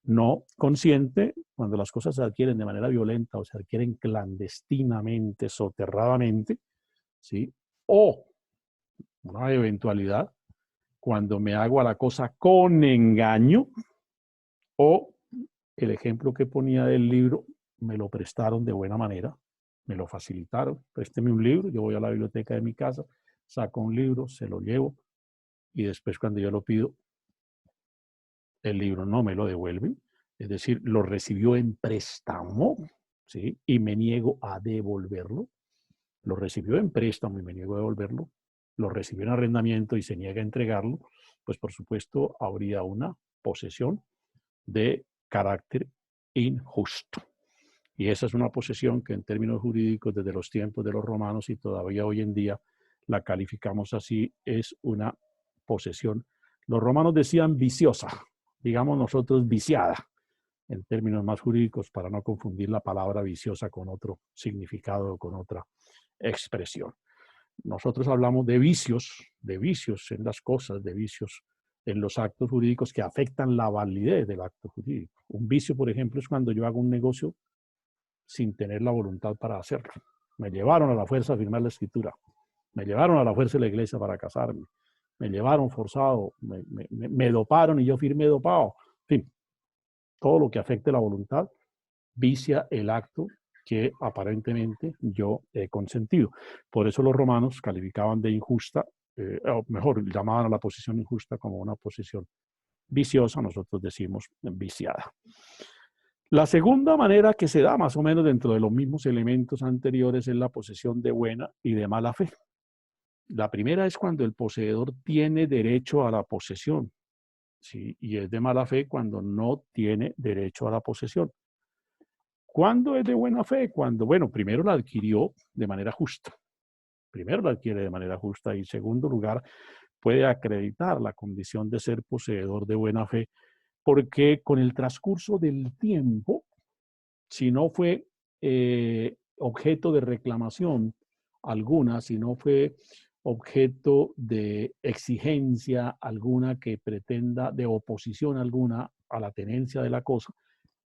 no consiente. Cuando las cosas se adquieren de manera violenta o se adquieren clandestinamente, soterradamente, ¿sí? O una eventualidad, cuando me hago a la cosa con engaño, o el ejemplo que ponía del libro, me lo prestaron de buena manera, me lo facilitaron, présteme un libro, yo voy a la biblioteca de mi casa, saco un libro, se lo llevo, y después cuando yo lo pido, el libro no me lo devuelven, es decir, lo recibió en préstamo, ¿sí? Y me niego a devolverlo. Lo recibió en préstamo y me niego a devolverlo. Lo recibió en arrendamiento y se niega a entregarlo. Pues por supuesto habría una posesión de carácter injusto. Y esa es una posesión que en términos jurídicos desde los tiempos de los romanos y todavía hoy en día la calificamos así, es una posesión. Los romanos decían viciosa, digamos nosotros viciada, en términos más jurídicos, para no confundir la palabra viciosa con otro significado o con otra expresión. Nosotros hablamos de vicios en las cosas, de vicios en los actos jurídicos que afectan la validez del acto jurídico. Un vicio, por ejemplo, es cuando yo hago un negocio sin tener la voluntad para hacerlo. Me llevaron a la fuerza a firmar la escritura, me llevaron a la fuerza de la iglesia para casarme, me llevaron forzado, me doparon y yo firmé dopado. En fin, todo lo que afecte la voluntad vicia el acto que aparentemente yo he consentido. Por eso los romanos calificaban de injusta, o mejor, llamaban a la posesión injusta como una posesión viciosa, nosotros decimos viciada. La segunda manera que se da más o menos dentro de los mismos elementos anteriores es la posesión de buena y de mala fe. La primera es cuando el poseedor tiene derecho a la posesión, ¿sí? Y es de mala fe cuando no tiene derecho a la posesión. ¿Cuándo es de buena fe? Cuando, bueno, primero la adquirió de manera justa. Primero la adquiere de manera justa y en segundo lugar puede acreditar la condición de ser poseedor de buena fe, porque con el transcurso del tiempo, si no fue objeto de reclamación alguna, si no fue objeto de exigencia alguna que pretenda, de oposición alguna a la tenencia de la cosa,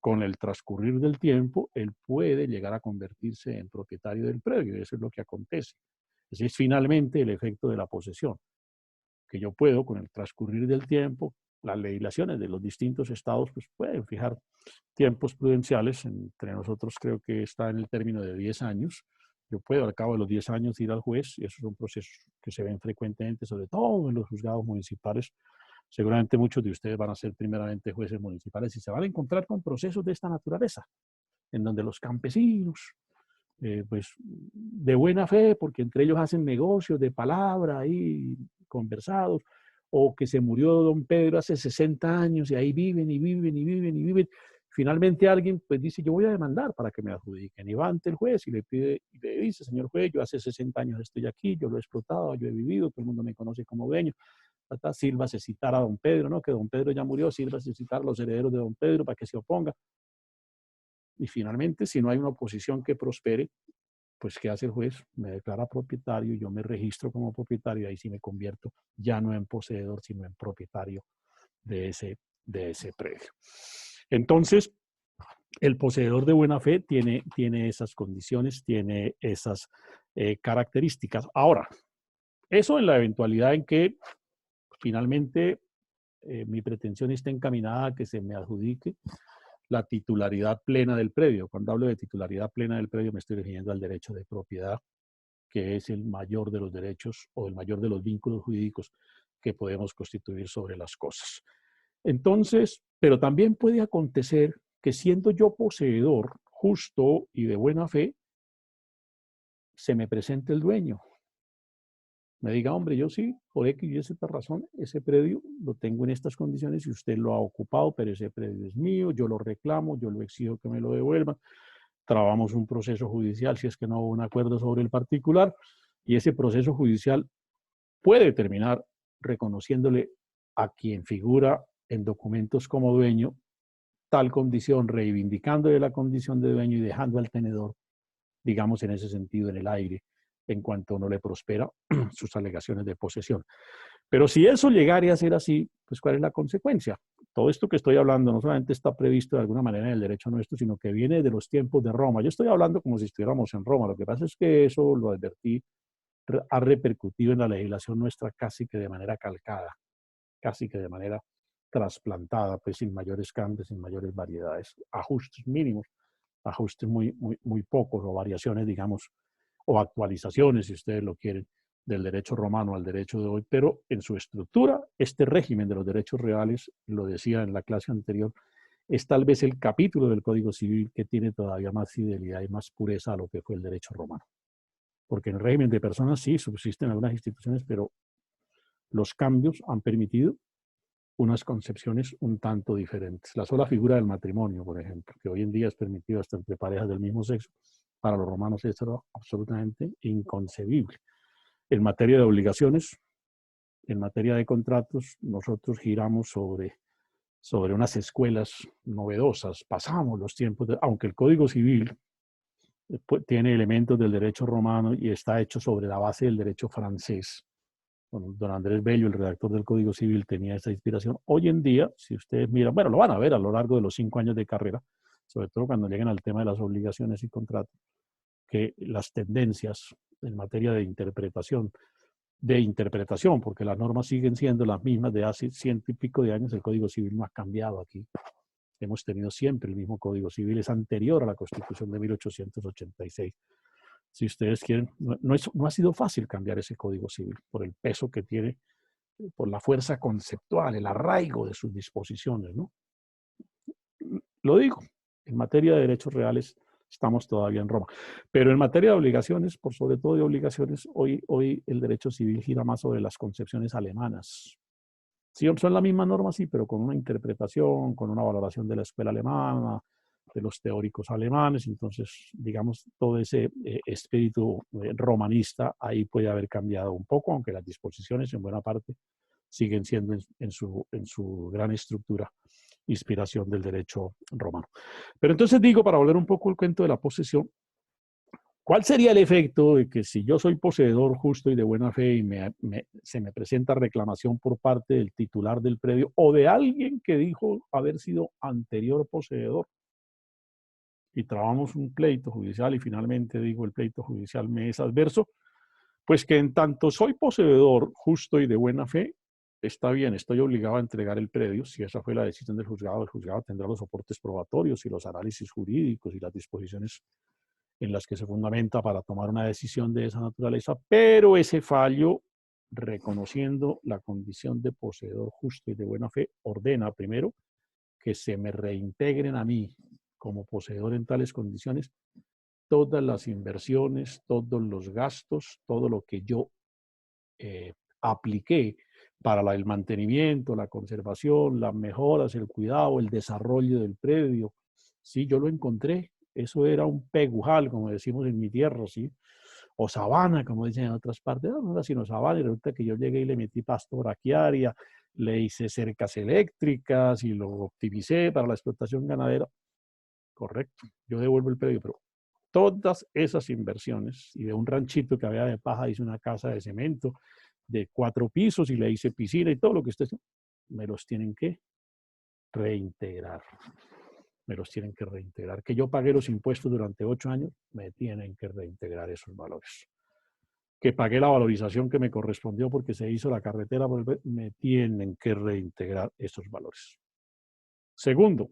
con el transcurrir del tiempo, él puede llegar a convertirse en propietario del predio. Eso es lo que acontece. Ese es finalmente el efecto de la posesión, que yo puedo, con el transcurrir del tiempo, las legislaciones de los distintos estados pues, pueden fijar tiempos prudenciales. Entre nosotros creo que está en el término de 10 años. Yo puedo al cabo de los 10 años ir al juez, y esos son procesos que se ven frecuentemente, sobre todo en los juzgados municipales. Seguramente muchos de ustedes van a ser primeramente jueces municipales y se van a encontrar con procesos de esta naturaleza, en donde los campesinos, pues de buena fe, porque entre ellos hacen negocios de palabra ahí conversados, o que se murió don Pedro hace 60 años y ahí viven y viven y viven y viven. Finalmente alguien pues dice, yo voy a demandar para que me adjudiquen. Y va ante el juez y le pide, y le dice, señor juez, yo hace 60 años estoy aquí, yo lo he explotado, yo he vivido, todo el mundo me conoce como dueño. Sírvase citar a don Pedro, ¿no? Que don Pedro ya murió, sírvase citar a los herederos de don Pedro para que se oponga. Y finalmente, si no hay una oposición que prospere, pues ¿qué hace el juez? Me declara propietario, yo me registro como propietario, ahí sí me convierto ya no en poseedor, sino en propietario de ese predio. Entonces, el poseedor de buena fe tiene esas condiciones, tiene esas características. Ahora, eso en la eventualidad en que finalmente mi pretensión está encaminada a que se me adjudique la titularidad plena del predio. Cuando hablo de titularidad plena del predio me estoy refiriendo al derecho de propiedad, que es el mayor de los derechos o el mayor de los vínculos jurídicos que podemos constituir sobre las cosas. Entonces, pero también puede acontecer que siendo yo poseedor justo y de buena fe, se me presente el dueño. Me diga, hombre, yo sí, por X y Z razón, ese predio lo tengo en estas condiciones y usted lo ha ocupado, pero ese predio es mío, yo lo reclamo, yo lo exijo que me lo devuelvan. Trabamos un proceso judicial si es que no hubo un acuerdo sobre el particular y ese proceso judicial puede terminar reconociéndole a quien figura en documentos como dueño tal condición, reivindicándole la condición de dueño y dejando al tenedor, digamos en ese sentido, en el aire, en cuanto no le prospera sus alegaciones de posesión. Pero si eso llegara a ser así, pues ¿cuál es la consecuencia? Todo esto que estoy hablando no solamente está previsto de alguna manera en el derecho nuestro, sino que viene de los tiempos de Roma. Yo estoy hablando como si estuviéramos en Roma. Lo que pasa es que eso, lo advertí, ha repercutido en la legislación nuestra casi que de manera calcada, casi que de manera trasplantada, pues sin mayores cambios, sin mayores variedades, ajustes mínimos, ajustes muy pocos o variaciones, digamos, o actualizaciones, si ustedes lo quieren, del derecho romano al derecho de hoy, pero en su estructura, este régimen de los derechos reales, lo decía en la clase anterior, es tal vez el capítulo del Código Civil que tiene todavía más fidelidad y más pureza a lo que fue el derecho romano. Porque en el régimen de personas sí subsisten algunas instituciones, pero los cambios han permitido unas concepciones un tanto diferentes. La sola figura del matrimonio, por ejemplo, que hoy en día es permitido hasta entre parejas del mismo sexo, para los romanos esto era absolutamente inconcebible. En materia de obligaciones, en materia de contratos, nosotros giramos sobre unas escuelas novedosas. Pasamos los tiempos, aunque el Código Civil tiene elementos del derecho romano y está hecho sobre la base del derecho francés. Bueno, don Andrés Bello, el redactor del Código Civil, tenía esa inspiración. Hoy en día, si ustedes miran, bueno, lo van a ver a lo largo de los 5 años de carrera, sobre todo cuando lleguen al tema de las obligaciones y contratos, que las tendencias en materia de interpretación, porque las normas siguen siendo las mismas de hace 100 y pico de años, el Código Civil no ha cambiado aquí. Hemos tenido siempre el mismo Código Civil, es anterior a la Constitución de 1886. Si ustedes quieren, no ha sido fácil cambiar ese Código Civil por el peso que tiene, por la fuerza conceptual, el arraigo de sus disposiciones, ¿no? Lo digo, en materia de derechos reales estamos todavía en Roma. Pero en materia de obligaciones, por sobre todo de obligaciones, hoy el derecho civil gira más sobre las concepciones alemanas. Sí, son la misma norma, sí, pero con una interpretación, con una valoración de la escuela alemana, de los teóricos alemanes. Entonces, digamos, todo ese espíritu romanista ahí puede haber cambiado un poco, aunque las disposiciones en buena parte siguen siendo en su gran estructura inspiración del derecho romano. Pero entonces digo, para volver un poco al cuento de la posesión, ¿cuál sería el efecto de que si yo soy poseedor justo y de buena fe y se me presenta reclamación por parte del titular del predio o de alguien que dijo haber sido anterior poseedor y trabamos un pleito judicial y finalmente digo el pleito judicial me es adverso? Pues que en tanto soy poseedor justo y de buena fe, está bien, estoy obligado a entregar el predio. Si esa fue la decisión del juzgado, el juzgado tendrá los soportes probatorios y los análisis jurídicos y las disposiciones en las que se fundamenta para tomar una decisión de esa naturaleza, pero ese fallo, reconociendo la condición de poseedor justo y de buena fe, ordena primero que se me reintegren a mí como poseedor en tales condiciones todas las inversiones, todos los gastos, todo lo que yo apliqué para el mantenimiento, la conservación, las mejoras, el cuidado, el desarrollo del predio. Sí, yo lo encontré. Eso era un pegujal, como decimos en mi tierra, ¿sí? O sabana, como dicen en otras partes. No era sino sabana, y resulta que yo llegué y le metí pasto braquiaria, le hice cercas eléctricas y lo optimicé para la explotación ganadera. Correcto, yo devuelvo el predio, pero todas esas inversiones, y de un ranchito que había de paja hice una casa de cemento de 4 pisos y le hice piscina y todo lo que ustedes me los tienen que reintegrar. Me los tienen que reintegrar. Que yo pagué los impuestos durante 8 años, me tienen que reintegrar esos valores. Que pagué la valorización que me correspondió porque se hizo la carretera, me tienen que reintegrar esos valores. Segundo,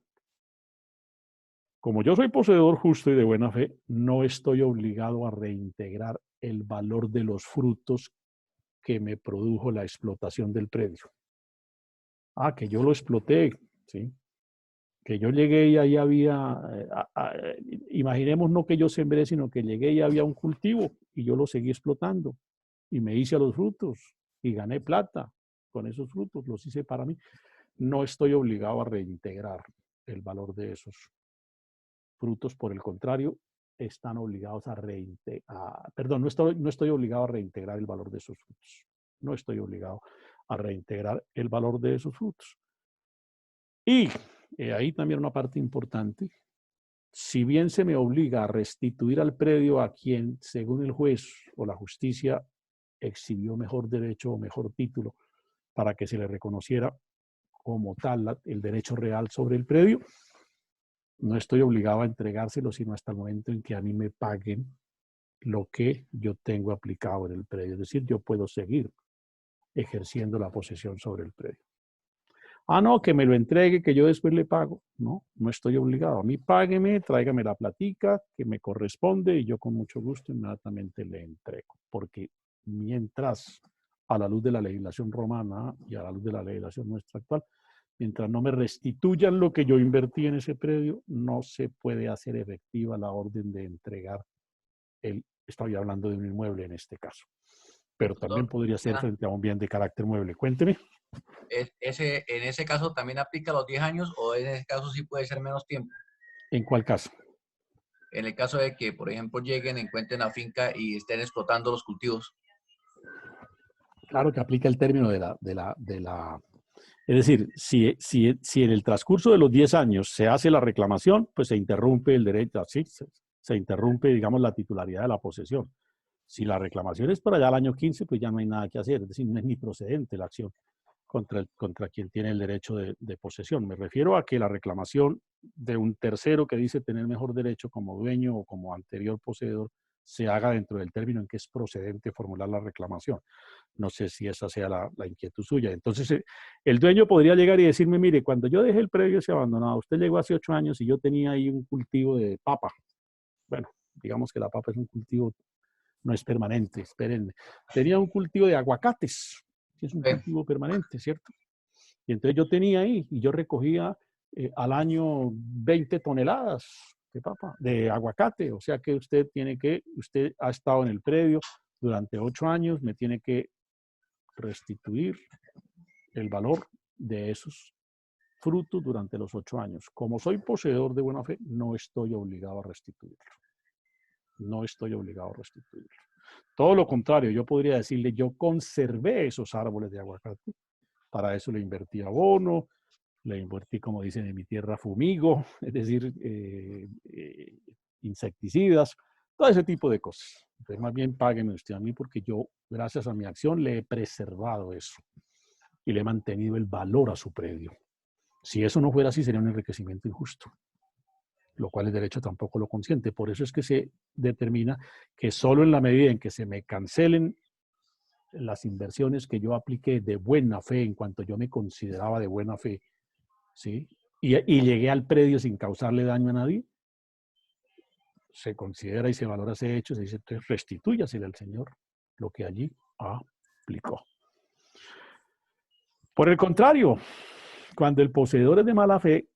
como yo soy poseedor justo y de buena fe, no estoy obligado a reintegrar el valor de los frutos que me produjo la explotación del predio. Ah, que yo lo exploté, ¿sí? Que yo llegué y ahí había, imaginemos no que yo sembré, sino que llegué y había un cultivo y yo lo seguí explotando y me hice a los frutos y gané plata con esos frutos, los hice para mí. No estoy obligado a reintegrar el valor de esos frutos, por el contrario, están obligados a reintegrar, perdón, no estoy obligado a reintegrar el valor de esos frutos. No estoy obligado a reintegrar el valor de esos frutos. Y ahí también una parte importante, si bien se me obliga a restituir al predio a quien, según el juez o la justicia, exhibió mejor derecho o mejor título para que se le reconociera como tal el derecho real sobre el predio, no estoy obligado a entregárselo, sino hasta el momento en que a mí me paguen lo que yo tengo aplicado en el predio. Es decir, yo puedo seguir ejerciendo la posesión sobre el predio. Ah, no, que me lo entregue, que yo después le pago. No, no estoy obligado. A mí págueme, tráigame la platica que me corresponde y yo con mucho gusto inmediatamente le entrego. Porque mientras, a la luz de la legislación romana y a la luz de la legislación nuestra actual, mientras no me restituyan lo que yo invertí en ese predio, no se puede hacer efectiva la orden de entregar estoy hablando de un inmueble en este caso. Pero también podría ser frente a un bien de carácter mueble. Cuénteme. ¿En ese caso también aplica los 10 años o en ese caso sí puede ser menos tiempo? ¿En cuál caso? En el caso de que, por ejemplo, lleguen, encuentren la finca y estén explotando los cultivos. Claro que aplica el término de la es decir, si en el transcurso de los 10 años se hace la reclamación, pues se interrumpe el derecho, así se interrumpe, digamos, la titularidad de la posesión. Si la reclamación es para allá al año 15, pues ya no hay nada que hacer, es decir, no es ni procedente la acción contra quien tiene el derecho de posesión. Me refiero a que la reclamación de un tercero que dice tener mejor derecho como dueño o como anterior poseedor se haga dentro del término en que es procedente formular la reclamación. No sé si esa sea la inquietud suya. Entonces, el dueño podría llegar y decirme, mire, cuando yo dejé el predio ese abandonado, usted llegó hace 8 años y yo tenía ahí un cultivo de papa. Bueno, digamos que la papa es un cultivo, no es permanente, es perenne. Tenía un cultivo de aguacates, que es un cultivo permanente, ¿cierto? Y entonces yo tenía ahí, y yo recogía al año 20 toneladas de papa, de aguacate. O sea que usted ha estado en el predio durante 8 años, me tiene que restituir el valor de esos frutos durante los 8 años. Como soy poseedor de buena fe, no estoy obligado a restituirlo. No estoy obligado a restituirlo. Todo lo contrario, yo podría decirle, yo conservé esos árboles de aguacate, para eso le invertí abono, le invertí, como dicen en mi tierra, fumigo, es decir, insecticidas, todo ese tipo de cosas. Entonces, más bien págueme usted a mí porque yo, gracias a mi acción, le he preservado eso y le he mantenido el valor a su predio. Si eso no fuera así, sería un enriquecimiento injusto, lo cual el derecho tampoco lo consiente. Por eso es que se determina que solo en la medida en que se me cancelen las inversiones que yo apliqué de buena fe, en cuanto yo me consideraba de buena fe, ¿sí? Y llegué al predio sin causarle daño a nadie, se considera y se valora ese hecho, se dice, entonces restitúyasele al señor lo que allí aplicó. Por el contrario, cuando el poseedor es de mala fe,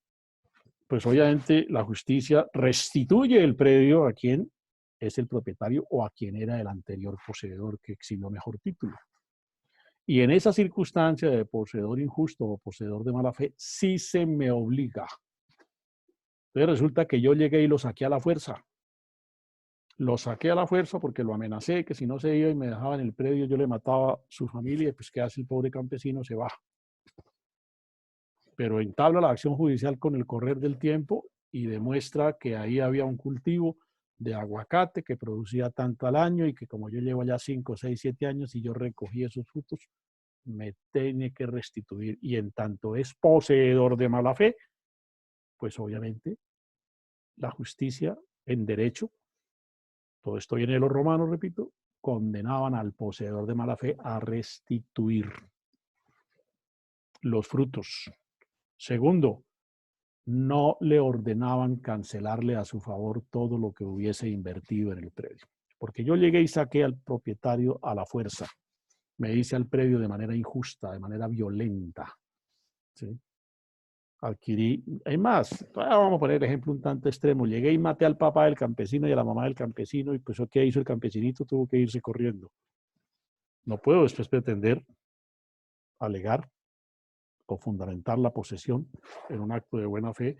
pues obviamente la justicia restituye el predio a quien es el propietario o a quien era el anterior poseedor que exhibió mejor título. Y en esa circunstancia de poseedor injusto o poseedor de mala fe, sí se me obliga. Entonces resulta que yo llegué y lo saqué a la fuerza. Lo saqué a la fuerza porque lo amenacé que si no se iba y me dejaba en el predio, yo le mataba a su familia y pues ¿qué hace el pobre campesino? Se va. Pero entabla la acción judicial con el correr del tiempo y demuestra que ahí había un cultivo de aguacate que producía tanto al año y que como yo llevo ya 5, 6, 7 años y yo recogí esos frutos, me tiene que restituir. Y en tanto es poseedor de mala fe, pues obviamente la justicia en derecho, todo esto viene de los romanos, repito, condenaban al poseedor de mala fe a restituir los frutos. Segundo, no le ordenaban cancelarle a su favor todo lo que hubiese invertido en el predio. Porque yo llegué y saqué al propietario a la fuerza. Me hice al predio de manera injusta, de manera violenta. ¿Sí? Adquirí, hay más, vamos a poner el ejemplo un tanto extremo. Llegué y maté al papá del campesino y a la mamá del campesino y pues ¿qué hizo el campesinito? Tuvo que irse corriendo. No puedo después pretender alegar o fundamentar la posesión en un acto de buena fe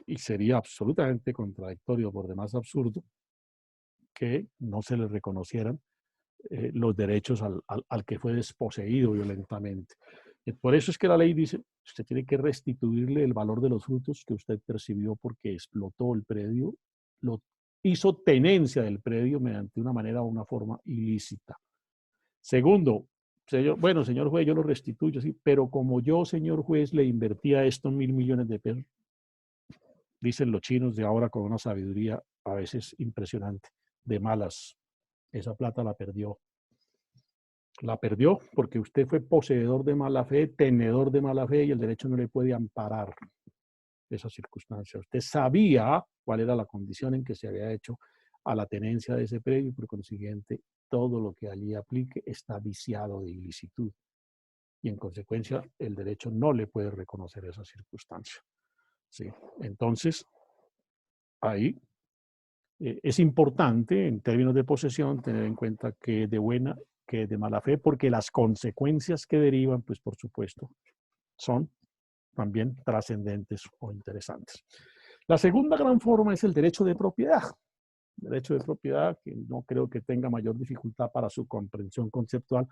y sería absolutamente contradictorio, por demás absurdo, que no se le reconocieran los derechos al que fue desposeído violentamente. Por eso es que la ley dice, usted tiene que restituirle el valor de los frutos que usted percibió porque explotó el predio, lo hizo tenencia del predio mediante una manera o una forma ilícita. Segundo, bueno, señor juez, yo lo restituyo, sí, pero como yo, señor juez, le invertía esto 1.000 millones de pesos, dicen los chinos de ahora con una sabiduría a veces impresionante, de malas. Esa plata la perdió. La perdió porque usted fue poseedor de mala fe, tenedor de mala fe y el derecho no le puede amparar esa circunstancia. Usted sabía cuál era la condición en que se había hecho a la tenencia de ese predio y por consiguiente todo lo que allí aplique está viciado de ilicitud y en consecuencia el derecho no le puede reconocer esa circunstancia. ¿Sí? Entonces, ahí es importante en términos de posesión tener en cuenta que de buena, que de mala fe, porque las consecuencias que derivan, pues por supuesto, son también trascendentes o interesantes. La segunda gran forma es el derecho de propiedad. Derecho de propiedad que no creo que tenga mayor dificultad para su comprensión conceptual,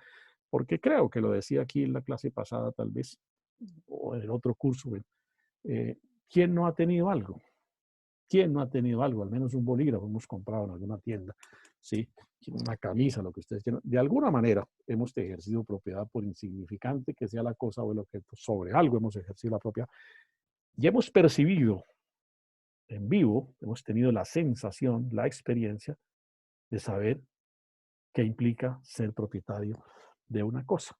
porque creo que lo decía aquí en la clase pasada tal vez, o en el otro curso. ¿Quién no ha tenido algo? ¿Quién no ha tenido algo? Al menos un bolígrafo hemos comprado en alguna tienda, ¿sí? Una camisa, lo que ustedes quieran. De alguna manera hemos ejercido propiedad, por insignificante que sea la cosa o el objeto. Sobre algo hemos ejercido la propiedad. Y hemos percibido en vivo, hemos tenido la sensación, la experiencia de saber qué implica ser propietario de una cosa.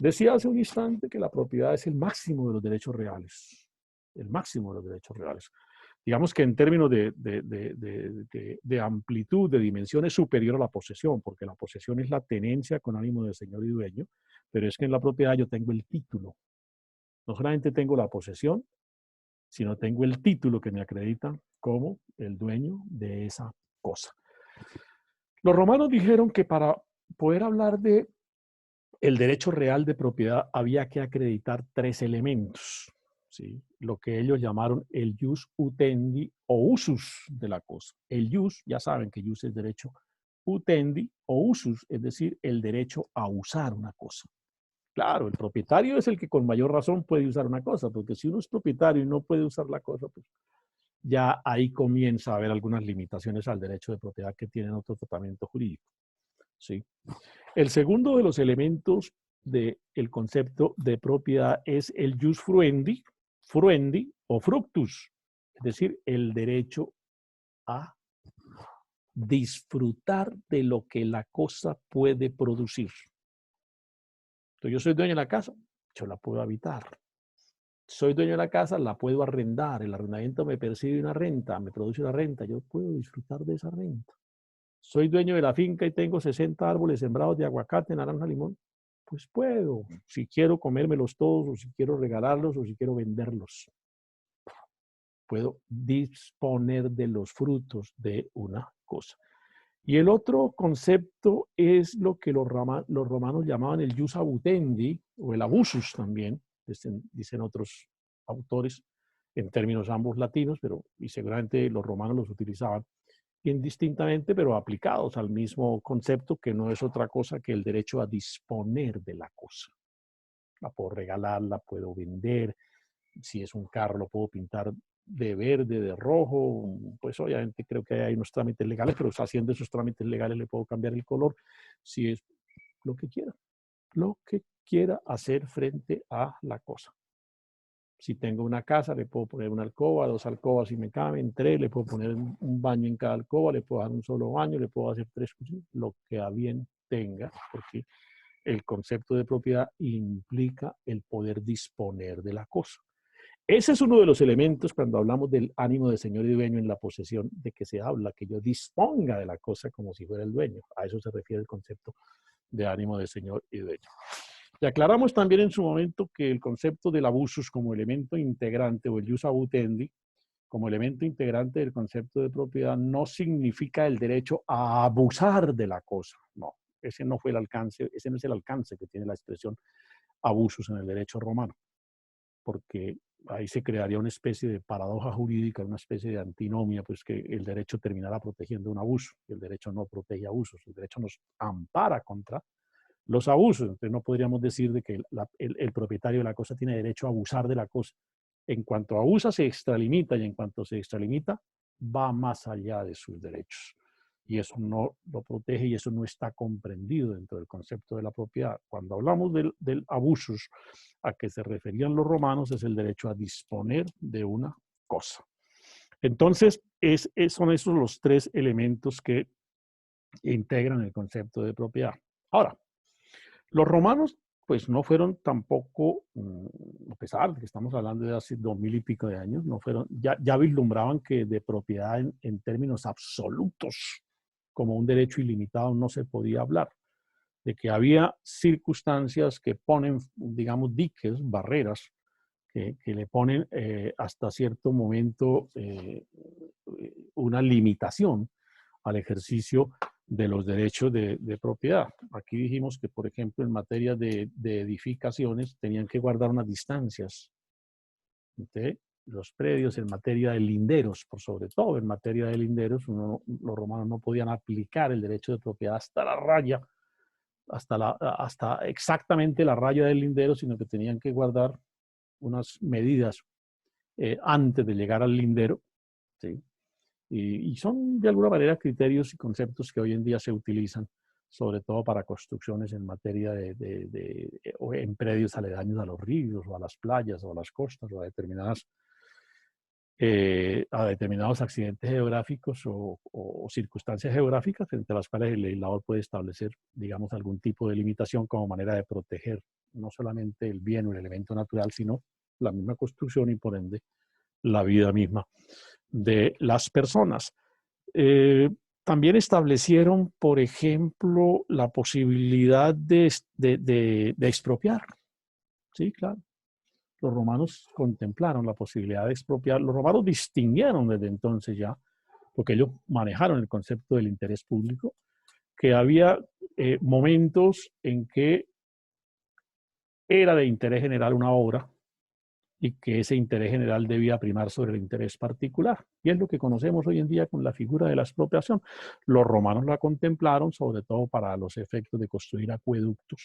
Decía hace un instante que la propiedad es el máximo de los derechos reales. El máximo de los derechos reales. Digamos que en términos de amplitud, de dimensión, es superior a la posesión, porque la posesión es la tenencia con ánimo de señor y dueño, pero es que en la propiedad yo tengo el título. No solamente tengo la posesión, sino tengo el título que me acredita como el dueño de esa cosa. Los romanos dijeron que para poder hablar de el derecho real de propiedad había que acreditar 3 elementos. ¿Sí? Lo que ellos llamaron el jus utendi o usus de la cosa. El jus, ya saben que jus es derecho, utendi o usus, es decir, el derecho a usar una cosa. Claro, el propietario es el que con mayor razón puede usar una cosa, porque si uno es propietario y no puede usar la cosa, pues ya ahí comienza a haber algunas limitaciones al derecho de propiedad que tienen otro tratamiento jurídico. ¿Sí? El segundo de los elementos del concepto de propiedad es el jus fruendi o fructus, es decir, el derecho a disfrutar de lo que la cosa puede producir. Entonces, yo soy dueño de la casa, yo la puedo habitar. Soy dueño de la casa, la puedo arrendar. El arrendamiento me percibe una renta, me produce una renta, yo puedo disfrutar de esa renta. Soy dueño de la finca y tengo 60 árboles sembrados de aguacate, naranja, limón. Pues puedo, si quiero comérmelos todos, o si quiero regalarlos, o si quiero venderlos. Puedo disponer de los frutos de una cosa. Y el otro concepto es lo que los romanos llamaban el jus abutendi, o el abusus también, dicen otros autores, en términos ambos latinos, pero y seguramente los romanos los utilizaban indistintamente, pero aplicados al mismo concepto, que no es otra cosa que el derecho a disponer de la cosa. La puedo regalar, la puedo vender, si es un carro lo puedo pintar de verde, de rojo, pues obviamente creo que hay unos trámites legales, pero haciendo esos trámites legales le puedo cambiar el color, si es lo que quiera hacer frente a la cosa. Si tengo una casa, le puedo poner una alcoba, 2 alcobas si me caben, 3, le puedo poner un baño en cada alcoba, le puedo dar un solo baño, le puedo hacer 3 cocinas, lo que a bien tenga, porque el concepto de propiedad implica el poder disponer de la cosa. Ese es uno de los elementos cuando hablamos del ánimo de señor y dueño en la posesión, de que se habla, que yo disponga de la cosa como si fuera el dueño. A eso se refiere el concepto de ánimo de señor y dueño. Y aclaramos también en su momento que el concepto del abusus como elemento integrante o el jus abutendi como elemento integrante del concepto de propiedad no significa el derecho a abusar de la cosa. No, ese no fue el alcance, ese no es el alcance que tiene la expresión abusus en el derecho romano, porque ahí se crearía una especie de paradoja jurídica, una especie de antinomia, pues que el derecho terminará protegiendo un abuso. El derecho no protege abusos, el derecho nos ampara contra los abusos. Entonces no podríamos decir de que el propietario de la cosa tiene derecho a abusar de la cosa. En cuanto abusa, se extralimita, y en cuanto se extralimita, va más allá de sus derechos. Y eso no lo protege, y eso no está comprendido dentro del concepto de la propiedad. Cuando hablamos del abusus a que se referían los romanos, es el derecho a disponer de una cosa. Entonces, son esos los 3 elementos que integran el concepto de propiedad. Ahora, los romanos pues no fueron tampoco, a pesar de que estamos hablando de hace 2000 y pico de años, no fueron, ya vislumbraban que de propiedad en términos absolutos, como un derecho ilimitado, no se podía hablar. De que había circunstancias que ponen, digamos, diques, barreras, que le ponen hasta cierto momento una limitación al ejercicio de los derechos de propiedad. Aquí dijimos que, por ejemplo, en materia de edificaciones tenían que guardar unas distancias. ¿Okay? Los predios, en materia de linderos, por sobre todo en materia de linderos, los romanos no podían aplicar el derecho de propiedad hasta la raya, hasta exactamente la raya del lindero, sino que tenían que guardar unas medidas antes de llegar al lindero, ¿sí? Y son de alguna manera criterios y conceptos que hoy en día se utilizan, sobre todo para construcciones en materia o en predios aledaños a los ríos, o a las playas, o a las costas, o a determinados accidentes geográficos o circunstancias geográficas entre las cuales el legislador puede establecer, digamos, algún tipo de limitación como manera de proteger no solamente el bien o el elemento natural, sino la misma construcción y por ende la vida misma de las personas. También establecieron, por ejemplo, la posibilidad de expropiar. Sí, claro. Los romanos contemplaron la posibilidad de expropiar. Los romanos distinguieron desde entonces ya, porque ellos manejaron el concepto del interés público, que había momentos en que era de interés general una obra y que ese interés general debía primar sobre el interés particular. Y es lo que conocemos hoy en día con la figura de la expropiación. Los romanos la contemplaron sobre todo para los efectos de construir acueductos,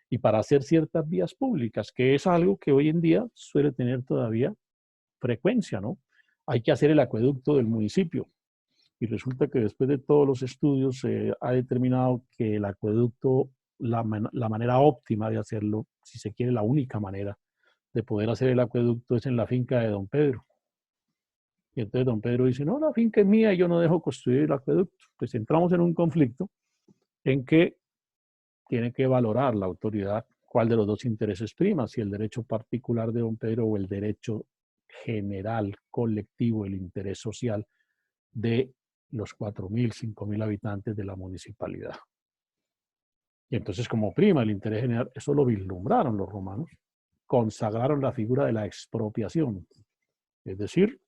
y para hacer ciertas vías públicas, que es algo que hoy en día suele tener todavía frecuencia, ¿no? Hay que hacer el acueducto del municipio. Y resulta que después de todos los estudios se ha determinado que el acueducto, la manera óptima de hacerlo, si se quiere la única manera de poder hacer el acueducto, es en la finca de don Pedro. Y entonces don Pedro dice, no, la finca es mía y yo no dejo construir el acueducto. Pues entramos en un conflicto en que tiene que valorar la autoridad cuál de los dos intereses prima, si el derecho particular de don Pedro o el derecho general, colectivo, el interés social de los 4.000, 5.000 habitantes de la municipalidad. Y entonces, como prima el interés general, eso lo vislumbraron los romanos, consagraron la figura de la expropiación, es decir,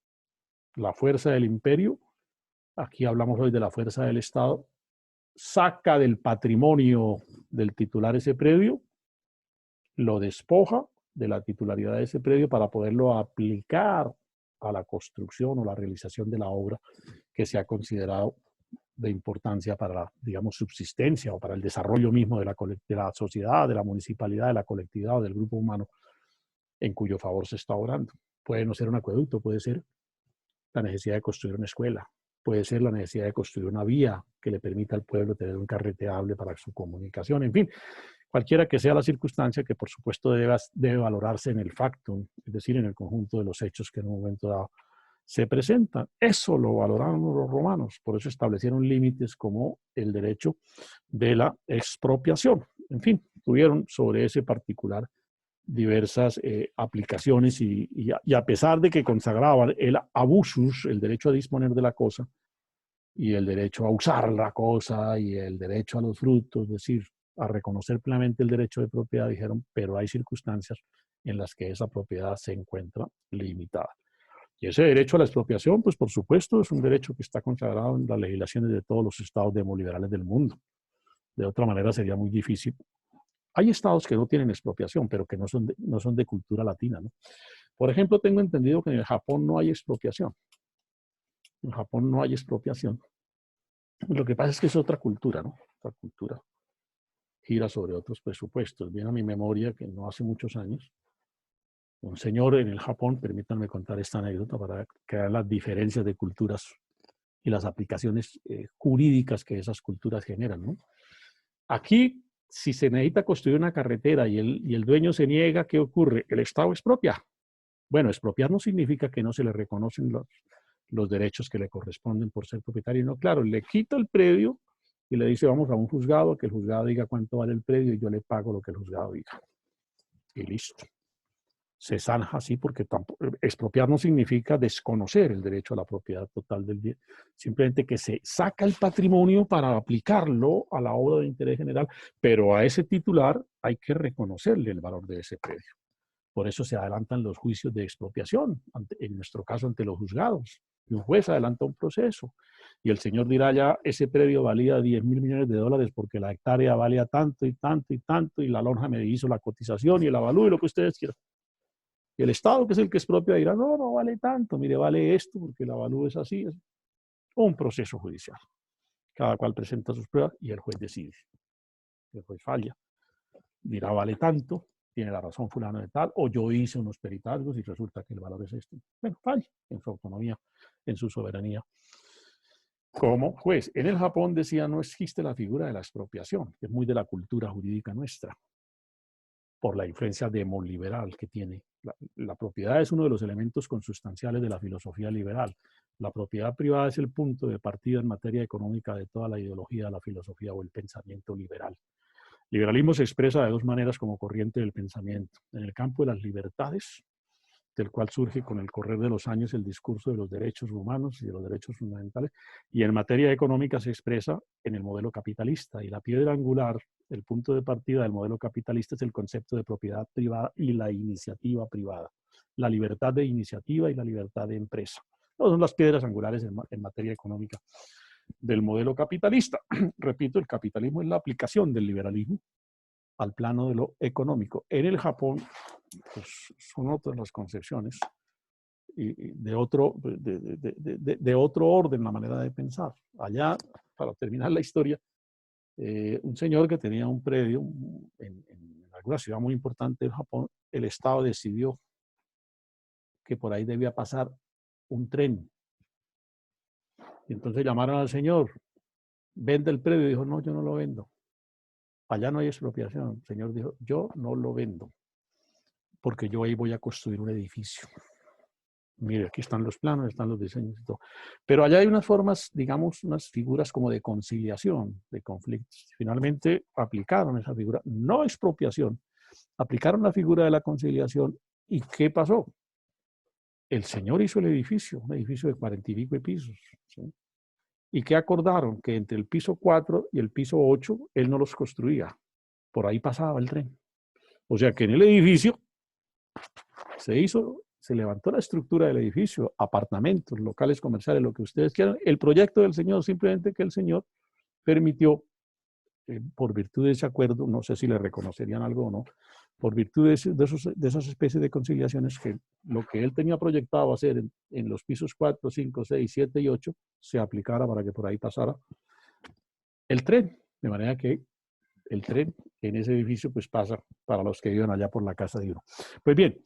la fuerza del imperio aquí hablamos hoy de la fuerza del Estado, saca del patrimonio del titular ese predio, lo despoja de la titularidad de ese predio para poderlo aplicar a la construcción o la realización de la obra que se ha considerado de importancia para la, digamos, subsistencia o para el desarrollo mismo de la sociedad, de la municipalidad, de la colectividad o del grupo humano en cuyo favor se está obrando. Puede no ser un acueducto, puede ser la necesidad de construir una escuela, puede ser la necesidad de construir una vía que le permita al pueblo tener un carreteable para su comunicación, en fin, cualquiera que sea la circunstancia que por supuesto debe valorarse en el factum, es decir, en el conjunto de los hechos que en un momento dado se presentan. Eso lo valoraron los romanos, por eso establecieron límites como el derecho de la expropiación. En fin, tuvieron sobre ese particular diversas aplicaciones y a pesar de que consagraban el abusus, el derecho a disponer de la cosa, y el derecho a usar la cosa, y el derecho a los frutos, es decir, a reconocer plenamente el derecho de propiedad, dijeron, pero hay circunstancias en las que esa propiedad se encuentra limitada. Y ese derecho a la expropiación, pues por supuesto, es un derecho que está consagrado en las legislaciones de todos los estados demoliberales del mundo. De otra manera sería muy difícil. Hay estados que no tienen expropiación, pero que no son de cultura latina, ¿no? Por ejemplo, tengo entendido que en el Japón no hay expropiación. En Japón no hay expropiación. Lo que pasa es que es otra cultura, ¿no? Otra cultura gira sobre otros presupuestos. Viene a mi memoria que no hace muchos años, un señor en el Japón, permítanme contar esta anécdota para que vean las diferencias de culturas y las aplicaciones jurídicas que esas culturas generan, ¿no? Aquí, si se necesita construir una carretera y el dueño se niega, ¿qué ocurre? El Estado expropia. Bueno, expropiar no significa que no se le reconocen los derechos que le corresponden por ser propietario. No, claro, le quita el predio y le dice, vamos a un juzgado, que el juzgado diga cuánto vale el predio y yo le pago lo que el juzgado diga. Y listo. Se zanja así porque expropiar no significa desconocer el derecho a la propiedad total del bien, simplemente que se saca el patrimonio para aplicarlo a la obra de interés general, pero a ese titular hay que reconocerle el valor de ese predio. Por eso se adelantan los juicios de expropiación, en nuestro caso ante los juzgados. Y un juez adelanta un proceso y el señor dirá ya ese predio valía 10.000 millones de dólares porque la hectárea valía tanto y tanto y tanto y la lonja me hizo la cotización y el avalúo y lo que ustedes quieran. Y el Estado, que es el que expropia, dirá, no, no vale tanto, mire, vale esto porque el avalúo es así. Es un proceso judicial. Cada cual presenta sus pruebas y el juez decide. El juez falla, dirá, vale tanto, tiene la razón fulano de tal, o yo hice unos peritazgos y resulta que el valor es este. Bueno, falla en su autonomía, en su soberanía. Como juez, en el Japón decía, no existe la figura de la expropiación, que es muy de la cultura jurídica nuestra, por la influencia demoliberal que tiene. La propiedad es uno de los elementos consustanciales de la filosofía liberal. La propiedad privada es el punto de partida en materia económica de toda la ideología, la filosofía o el pensamiento liberal. Liberalismo se expresa de dos maneras como corriente del pensamiento. En el campo de las libertades, del cual surge con el correr de los años el discurso de los derechos humanos y de los derechos fundamentales, y en materia económica se expresa en el modelo capitalista. Y la piedra angular, el punto de partida del modelo capitalista es el concepto de propiedad privada y la iniciativa privada. La libertad de iniciativa y la libertad de empresa. No son las piedras angulares en materia económica del modelo capitalista. Repito, el capitalismo es la aplicación del liberalismo al plano de lo económico. En el Japón, pues, son otras las concepciones y de otro orden la manera de pensar. Allá, para terminar la historia, un señor que tenía un predio en alguna ciudad muy importante del Japón, el Estado decidió que por ahí debía pasar un tren. Y entonces llamaron al señor, vende el predio, y dijo, no, yo no lo vendo. Allá no hay expropiación. El señor dijo, yo no lo vendo, porque yo ahí voy a construir un edificio. Mire, aquí están los planos, están los diseños y todo. Pero allá hay unas formas, digamos, unas figuras como de conciliación de conflictos. Finalmente aplicaron esa figura, no expropiación, aplicaron la figura de la conciliación. ¿Y qué pasó? El señor hizo el edificio, un edificio de 40 y pico de pisos, ¿sí? ¿Y qué acordaron? Que entre el piso 4 y el piso 8, él no los construía. Por ahí pasaba el tren. O sea que en el edificio se se levantó la estructura del edificio, apartamentos, locales comerciales, lo que ustedes quieran. El proyecto del señor, simplemente que el señor permitió, por virtud de ese acuerdo, no sé si le reconocerían algo o no, por virtud de esas especies de conciliaciones, que lo que él tenía proyectado hacer en los pisos 4, 5, 6, 7 y 8 se aplicara para que por ahí pasara el tren, de manera que el tren en ese edificio pues pasa para los que viven allá por la casa de uno. Pues bien,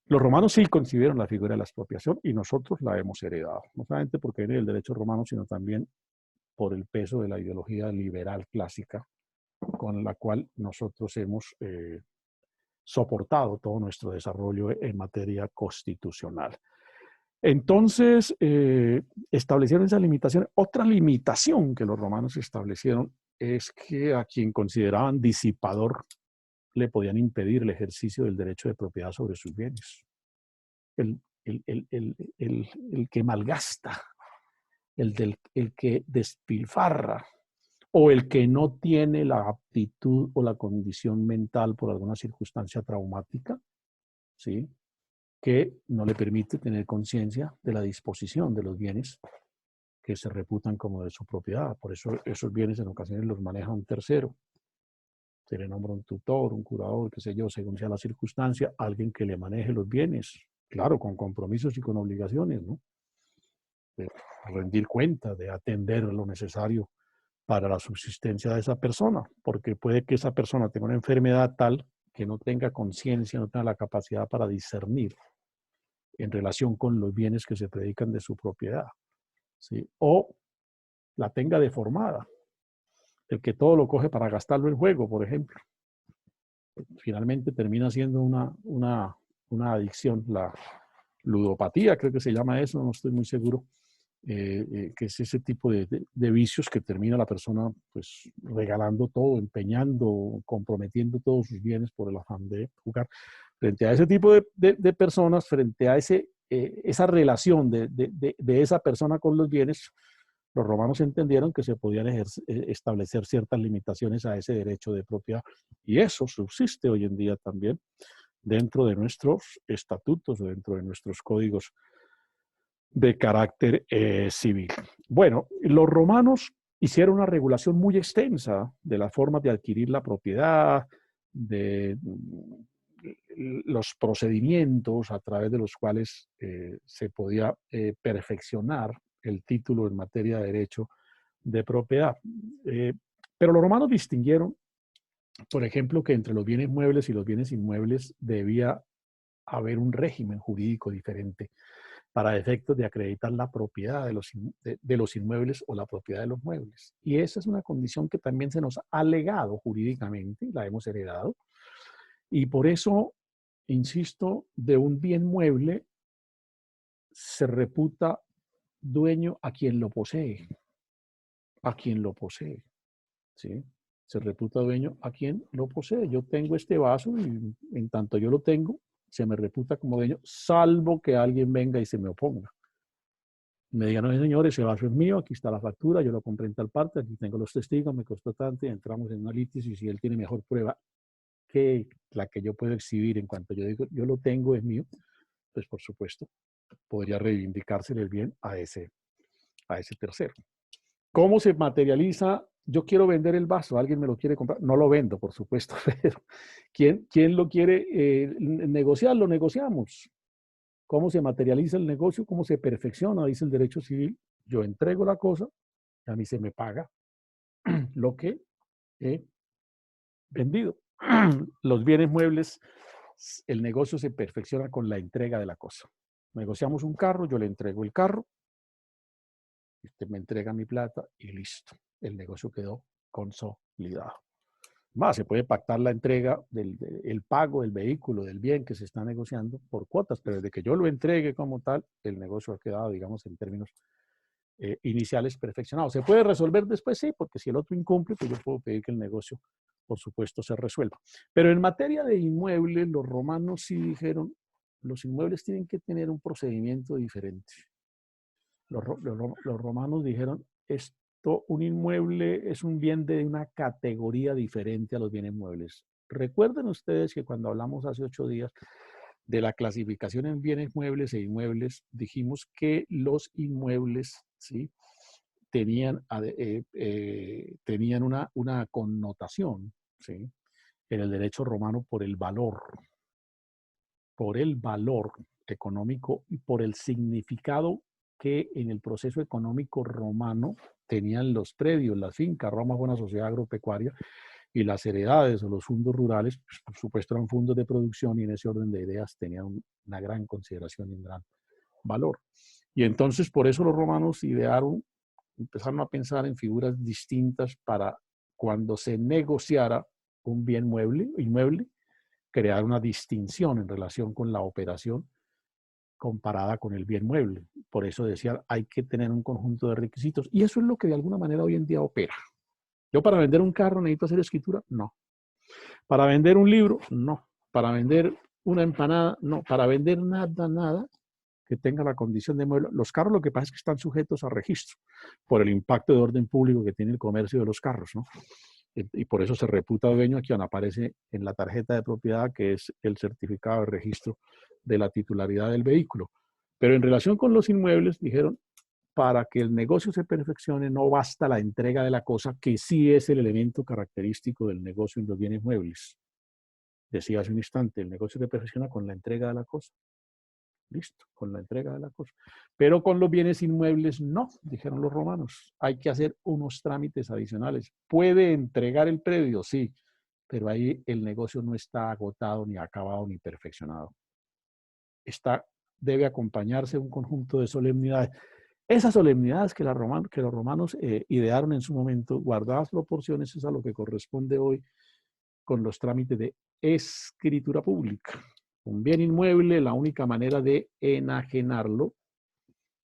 los romanos sí concibieron la figura de la expropiación y nosotros la hemos heredado, no solamente porque viene del derecho romano, sino también por el peso de la ideología liberal clásica con la cual nosotros hemos soportado todo nuestro desarrollo en materia constitucional. Entonces, establecieron esa limitación. Otra limitación que los romanos establecieron es que a quien consideraban disipador le podían impedir el ejercicio del derecho de propiedad sobre sus bienes. El que malgasta, el que despilfarra, o el que no tiene la aptitud o la condición mental por alguna circunstancia traumática, ¿sí?, que no le permite tener conciencia de la disposición de los bienes que se reputan como de su propiedad. Por eso esos bienes en ocasiones los maneja un tercero. Se le nombra un tutor, un curador, qué sé yo, según sea la circunstancia, alguien que le maneje los bienes, claro, con compromisos y con obligaciones, ¿no? De rendir cuenta, de atender lo necesario para la subsistencia de esa persona, porque puede que esa persona tenga una enfermedad tal que no tenga conciencia, no tenga la capacidad para discernir en relación con los bienes que se predican de su propiedad, ¿sí?, o la tenga deformada. El que todo lo coge para gastarlo en juego, por ejemplo, finalmente termina siendo una adicción, la ludopatía, creo que se llama eso, no estoy muy seguro, que es ese tipo de vicios que termina la persona pues regalando todo, empeñando, comprometiendo todos sus bienes por el afán de jugar. Frente a ese tipo de personas, frente a esa relación de esa persona con los bienes, los romanos entendieron que se podían establecer ciertas limitaciones a ese derecho de propiedad, y eso subsiste hoy en día también dentro de nuestros estatutos, dentro de nuestros códigos de carácter civil. Bueno, los romanos hicieron una regulación muy extensa de las formas de adquirir la propiedad, de los procedimientos a través de los cuales se podía perfeccionar el título en materia de derecho de propiedad. Pero los romanos distinguieron, por ejemplo, que entre los bienes muebles y los bienes inmuebles debía haber un régimen jurídico diferente para efectos de acreditar la propiedad de los inmuebles o la propiedad de los muebles. Y esa es una condición que también se nos ha legado jurídicamente, la hemos heredado, y por eso, insisto, de un bien mueble se reputa dueño a quien lo posee, ¿sí? Se reputa dueño a quien lo posee. Yo tengo este vaso y en tanto yo lo tengo, se me reputa como dueño, salvo que alguien venga y se me oponga. Me digan, no, señor, ese vaso es mío, aquí está la factura, yo lo compré en tal parte, aquí tengo los testigos, me costó tanto, y entramos en una litis, y si él tiene mejor prueba que la que yo puedo exhibir en cuanto yo digo, yo lo tengo, es mío, pues por supuesto, podría reivindicársele el bien a ese tercero. ¿Cómo se materializa? Yo quiero vender el vaso, alguien me lo quiere comprar, no lo vendo, por supuesto, pero ¿quién lo quiere negociar? Lo negociamos. ¿Cómo se materializa el negocio? ¿Cómo se perfecciona? Dice el derecho civil. Yo entrego la cosa y a mí se me paga lo que he vendido. Los bienes muebles, el negocio se perfecciona con la entrega de la cosa. Negociamos un carro, yo le entrego el carro, usted me entrega mi plata y listo. El negocio quedó consolidado. Más, se puede pactar la entrega el pago del vehículo, del bien que se está negociando por cuotas, pero desde que yo lo entregue como tal, el negocio ha quedado, digamos, en términos iniciales perfeccionado. ¿Se puede resolver después? Sí, porque si el otro incumple, pues yo puedo pedir que el negocio, por supuesto, se resuelva. Pero en materia de inmuebles, los romanos sí dijeron, los inmuebles tienen que tener un diferente. Los romanos dijeron, un inmueble es un bien de una categoría diferente a los bienes muebles. Recuerden ustedes que cuando hablamos hace 8 días de la clasificación en bienes muebles e inmuebles, dijimos que los inmuebles, ¿sí?, tenían una connotación, ¿sí?, en el derecho romano por el valor económico y por el significado que en el proceso económico romano tenían los predios, las fincas. Roma fue una sociedad agropecuaria y las heredades o los fondos rurales, pues, por supuesto, eran fondos de producción y en ese orden de ideas tenían una gran consideración y un gran valor. Y entonces por eso los romanos empezaron a pensar en figuras distintas para cuando se negociara un bien inmueble, crear una distinción en relación con la operación comparada con el bien mueble. Por eso decía, hay que tener un conjunto de requisitos. Y eso es lo que de alguna manera hoy en día opera. Yo para vender un carro necesito hacer escritura, no. Para vender un libro, no. Para vender una empanada, no. Para vender nada que tenga la condición de mueble. Los carros lo que pasa es que están sujetos a registro por el impacto de orden público que tiene el comercio de los carros, ¿no? Y por eso se reputa dueño a quien aparece en la tarjeta de propiedad, que es el certificado de registro de la titularidad del vehículo. Pero en relación con los inmuebles, dijeron, para que el negocio se perfeccione, no basta la entrega de la cosa, que sí es el elemento característico del negocio en los bienes muebles. Decía hace un instante, el negocio se perfecciona con la entrega de la cosa. Listo, con la entrega de la cosa. Pero con los bienes inmuebles no, dijeron los romanos. Hay que hacer unos trámites adicionales. ¿Puede entregar el predio? Sí, pero ahí el negocio no está agotado, ni acabado, ni perfeccionado. Debe acompañarse un conjunto de solemnidades. Esas solemnidades que los romanos idearon en su momento, guardadas proporciones, es a lo que corresponde hoy con los trámites de escritura pública. Un bien inmueble, la única manera de enajenarlo,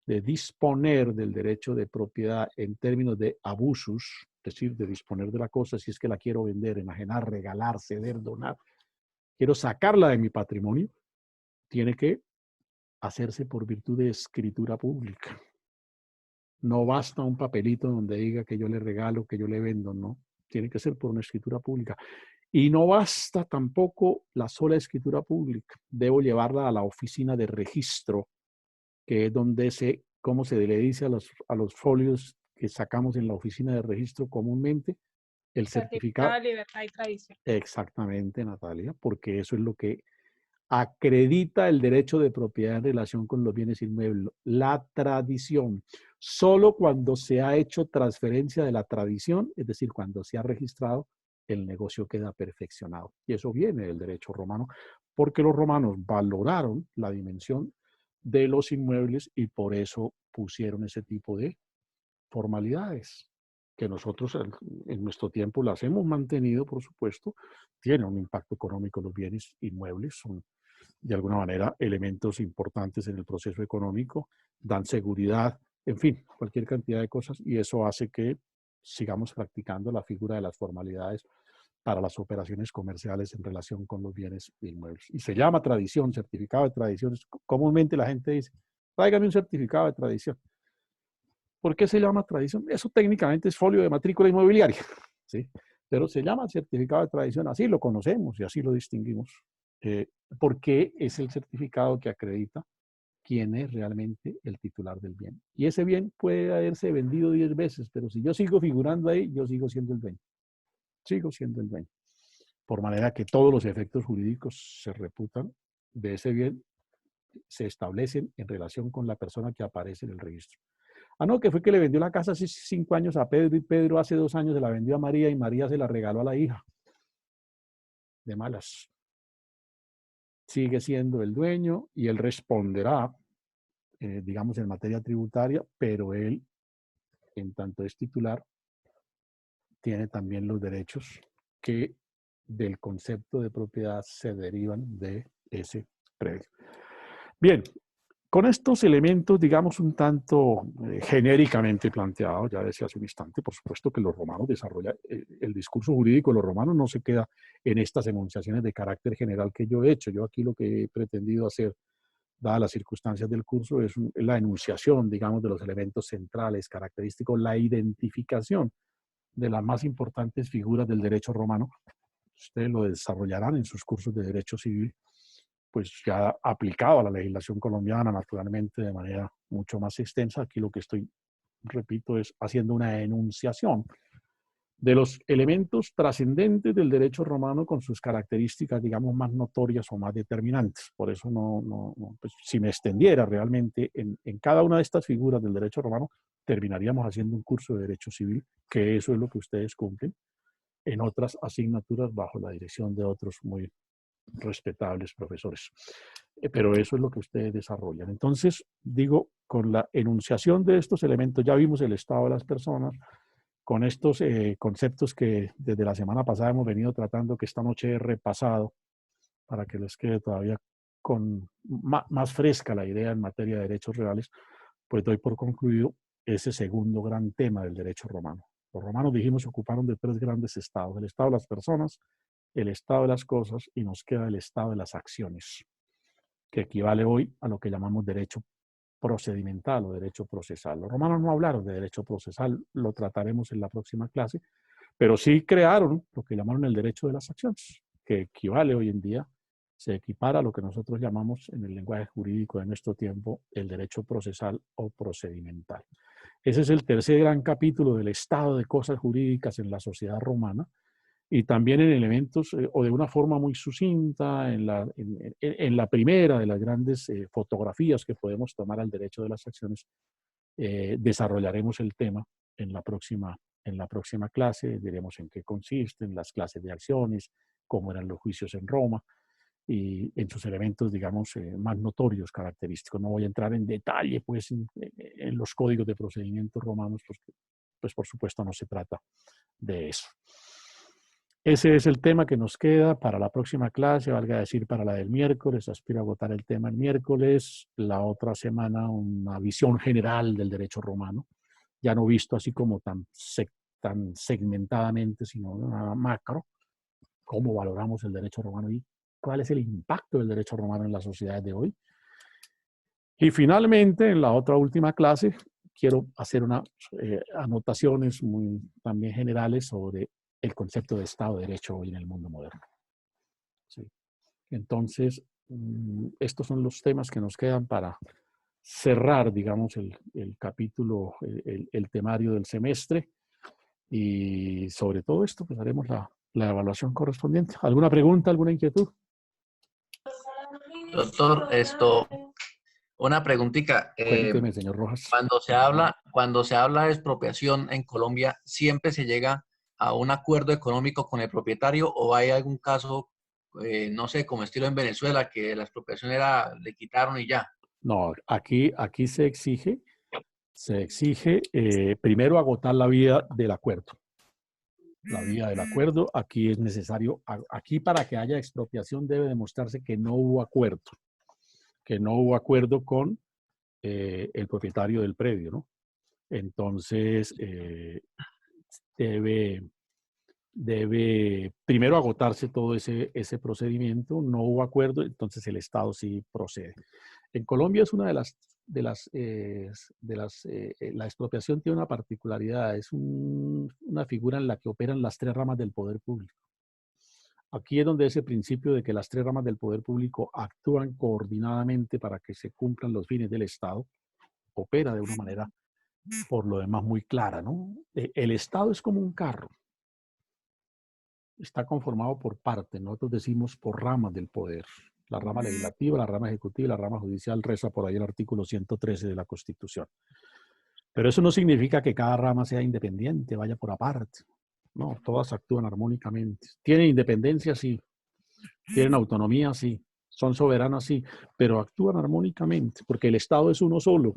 de disponer del derecho de propiedad en términos de abusos, es decir, de disponer de la cosa, si es que la quiero vender, enajenar, regalar, ceder, donar, quiero sacarla de mi patrimonio, tiene que hacerse por virtud de escritura pública. No basta un papelito donde diga que yo le regalo, que yo le vendo, no. Tiene que ser por una escritura pública. Y no basta tampoco la sola escritura pública. Debo llevarla a la oficina de registro, que es donde como se le dice a los folios que sacamos en la oficina de registro comúnmente, el certificado de libertad y tradición. Exactamente, Natalia, porque eso es lo que acredita el derecho de propiedad en relación con los bienes inmuebles. La tradición. Solo cuando se ha hecho transferencia de la tradición, es decir, cuando se ha registrado, el negocio queda perfeccionado. Y eso viene del derecho romano, porque los romanos valoraron la dimensión de los inmuebles y por eso pusieron ese tipo de formalidades, que nosotros en nuestro tiempo las hemos mantenido, por supuesto. Tienen un impacto económico los bienes inmuebles, son de alguna manera elementos importantes en el proceso económico, dan seguridad, en fin, cualquier cantidad de cosas, y eso hace que sigamos practicando la figura de las formalidades para las operaciones comerciales en relación con los bienes inmuebles. Y se llama tradición, certificado de tradición. Comúnmente la gente dice, tráigame un certificado de tradición. ¿Por qué se llama tradición? Eso técnicamente es folio de matrícula inmobiliaria, ¿sí? Pero se llama certificado de tradición, así lo conocemos y así lo distinguimos, porque es el certificado que acredita quién es realmente el titular del bien. Y ese bien puede haberse vendido 10 veces, pero si yo sigo figurando ahí, yo sigo siendo el dueño. Sigo siendo el dueño. Por manera que todos los efectos jurídicos se reputan de ese bien, se establecen en relación con la persona que aparece en el registro. Ah, no, que fue que le vendió la casa hace 5 años a Pedro y Pedro hace 2 años se la vendió a María y María se la regaló a la hija. De malas. Sigue siendo el dueño y él responderá, digamos, en materia tributaria, pero él, en tanto es titular, tiene también los derechos que del concepto de propiedad se derivan de ese predio. Bien, con estos elementos, digamos, un tanto genéricamente planteados, ya decía hace un instante, por supuesto que los romanos desarrollan, el discurso jurídico de los romanos no se queda en estas enunciaciones de carácter general que yo he hecho. Yo aquí lo que he pretendido hacer, dadas las circunstancias del curso, es la enunciación, digamos, de los elementos centrales, característicos, la identificación de las más importantes figuras del derecho romano. Ustedes lo desarrollarán en sus cursos de derecho civil pues ya aplicado a la legislación colombiana, naturalmente, de manera mucho más extensa. Aquí lo que estoy, repito, es haciendo una enunciación de los elementos trascendentes del derecho romano con sus características, digamos, más notorias o más determinantes. Por eso pues, si me extendiera realmente en cada una de estas figuras del derecho romano, terminaríamos haciendo un curso de derecho civil, que eso es lo que ustedes cumplen en otras asignaturas bajo la dirección de otros muy respetables profesores. Pero eso es lo que ustedes desarrollan. Entonces, digo, con la enunciación de estos elementos, ya vimos el estado de las personas, con estos conceptos que desde la semana pasada hemos venido tratando, que esta noche he repasado, para que les quede todavía con más fresca la idea en materia de derechos reales, pues doy por concluido ese segundo gran tema del derecho romano. Los romanos, dijimos, se ocuparon de tres grandes estados: el estado de las personas, el estado de las cosas, y nos queda el estado de las acciones, que equivale hoy a lo que llamamos derecho procedimental o derecho procesal. Los romanos no hablaron de derecho procesal, lo trataremos en la próxima clase, pero sí crearon lo que llamaron el derecho de las acciones, que equivale hoy en día, se equipara a lo que nosotros llamamos en el lenguaje jurídico de nuestro tiempo el derecho procesal o procedimental. Ese es el tercer gran capítulo del estado de cosas jurídicas en la sociedad romana, y también en elementos, o de una forma muy sucinta, en la primera de las grandes fotografías que podemos tomar al derecho de las acciones, desarrollaremos el tema en la próxima clase, diremos en qué consisten las clases de acciones, cómo eran los juicios en Roma, y en sus elementos, digamos, más notorios, característicos. No voy a entrar en detalle, pues, en los códigos de procedimientos romanos, porque, pues, por supuesto, no se trata de eso. Ese es el tema que nos queda para la próxima clase, valga decir, para la del miércoles. Aspiro a agotar el tema el miércoles. La otra semana, una visión general del derecho romano, ya no visto así como tan segmentadamente, sino una macro. Cómo valoramos el derecho romano y cuál es el impacto del derecho romano en las sociedades de hoy. Y finalmente, en la otra última clase, quiero hacer unas anotaciones muy también generales sobre el concepto de Estado de Derecho hoy en el mundo moderno. ¿Sí? Entonces, estos son los temas que nos quedan para cerrar, digamos, el capítulo, el temario del semestre. Y sobre todo esto, pues haremos la evaluación correspondiente. ¿Alguna pregunta, alguna inquietud? Doctor, una preguntita. Cuénteme, señor Rojas. Cuando se habla de expropiación en Colombia, ¿siempre se llega a un acuerdo económico con el propietario o hay algún caso, no sé, como estilo en Venezuela, que la expropiación le quitaron y ya? No, aquí se exige primero agotar la vía del acuerdo. La vía del acuerdo, aquí es necesario, aquí para que haya expropiación debe demostrarse que no hubo acuerdo con el propietario del predio, ¿no? Entonces, debe primero agotarse todo ese procedimiento, no hubo acuerdo, entonces el Estado sí procede. En Colombia es una la expropiación tiene una particularidad, es una figura en la que operan las tres ramas del poder público. Aquí es donde ese principio de que las tres ramas del poder público actúan coordinadamente para que se cumplan los fines del Estado, opera de una manera, por lo demás, muy clara, ¿no? El Estado es como un carro. Está conformado por partes, nosotros decimos por ramas del poder. La rama legislativa, la rama ejecutiva y la rama judicial, reza por ahí el artículo 113 de la Constitución. Pero eso no significa que cada rama sea independiente, vaya por aparte. No, todas actúan armónicamente. Tienen independencia, sí. Tienen autonomía, sí. Son soberanas, sí. Pero actúan armónicamente, porque el Estado es uno solo.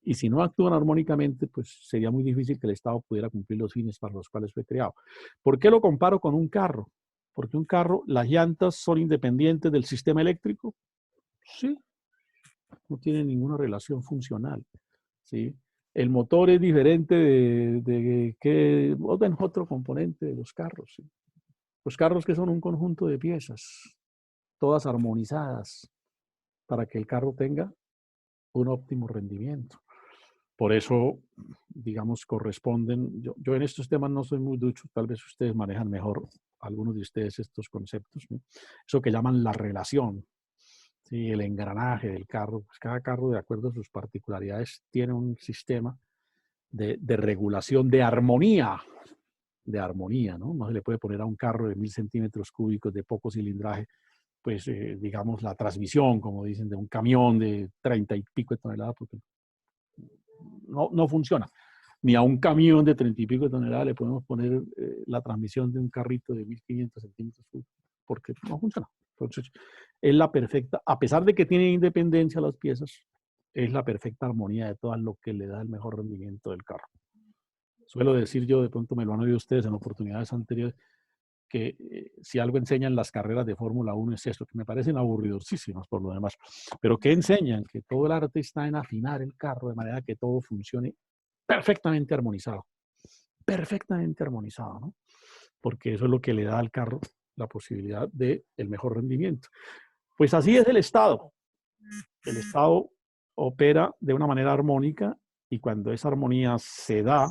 Y si no actúan armónicamente, pues sería muy difícil que el Estado pudiera cumplir los fines para los cuales fue creado. ¿Por qué lo comparo con un carro? Porque un carro, las llantas son independientes del sistema eléctrico. Sí. No tiene ninguna relación funcional. ¿Sí? El motor es diferente de otro componente de los carros. ¿Sí? Los carros que son un conjunto de piezas, todas armonizadas, para que el carro tenga un óptimo rendimiento. Por eso, digamos, corresponden, yo en estos temas no soy muy ducho, tal vez ustedes manejan mejor, algunos de ustedes, estos conceptos, ¿no? Eso que llaman la relación. Sí, el engranaje del carro, pues cada carro, de acuerdo a sus particularidades, tiene un sistema de regulación, de armonía, ¿no? No se le puede poner a un carro de 1000 centímetros cúbicos de poco cilindraje, pues, digamos, la transmisión, como dicen, de un camión de 30 y pico de toneladas, porque no funciona. Ni a un camión de 30 y pico de toneladas le podemos poner la transmisión de un carrito de 1500 centímetros cúbicos, porque no funciona. Entonces, es la perfecta, a pesar de que tienen independencia las piezas, es la perfecta armonía de todas lo que le da el mejor rendimiento del carro. Suelo decir yo, de pronto me lo han oído ustedes en oportunidades anteriores, que si algo enseñan las carreras de Fórmula 1 es esto, que me parecen aburridosísimas por lo demás, pero que enseñan que todo el arte está en afinar el carro de manera que todo funcione perfectamente armonizado, ¿no? Porque eso es lo que le da al carro la posibilidad de el mejor rendimiento. Pues así es el Estado. El Estado opera de una manera armónica y cuando esa armonía se da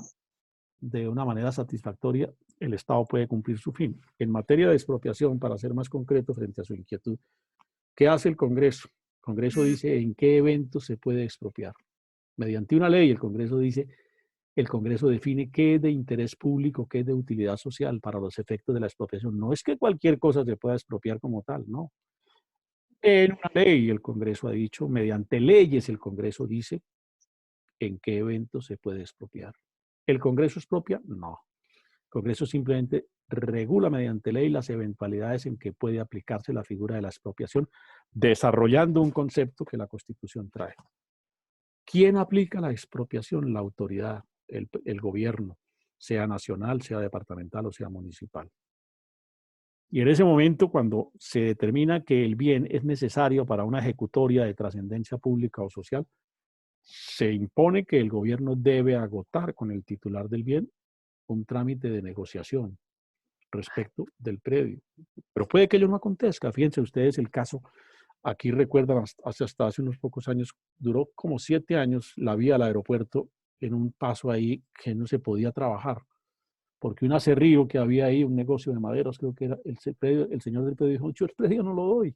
de una manera satisfactoria, el Estado puede cumplir su fin. En materia de expropiación, para ser más concreto frente a su inquietud, ¿qué hace el Congreso? El Congreso dice en qué eventos se puede expropiar. Mediante una ley, el Congreso define qué es de interés público, qué es de utilidad social para los efectos de la expropiación. No es que cualquier cosa se pueda expropiar como tal, no. En una ley, el Congreso ha dicho, mediante leyes, el Congreso dice en qué eventos se puede expropiar. ¿El Congreso expropia? No. El Congreso simplemente regula mediante ley las eventualidades en que puede aplicarse la figura de la expropiación, desarrollando un concepto que la Constitución trae. ¿Quién aplica la expropiación? La autoridad, el gobierno, sea nacional, sea departamental o sea municipal. Y en ese momento, cuando se determina que el bien es necesario para una ejecutoria de trascendencia pública o social, se impone que el gobierno debe agotar con el titular del bien un trámite de negociación respecto del predio. Pero puede que ello no acontezca. Fíjense ustedes el caso, aquí recuerdan, hasta hace unos pocos años, duró como 7 años la vía al aeropuerto en un paso ahí que no se podía trabajar. Porque un acerrío que había ahí, un negocio de maderas, creo que era, el señor del predio dijo, yo el predio no lo doy.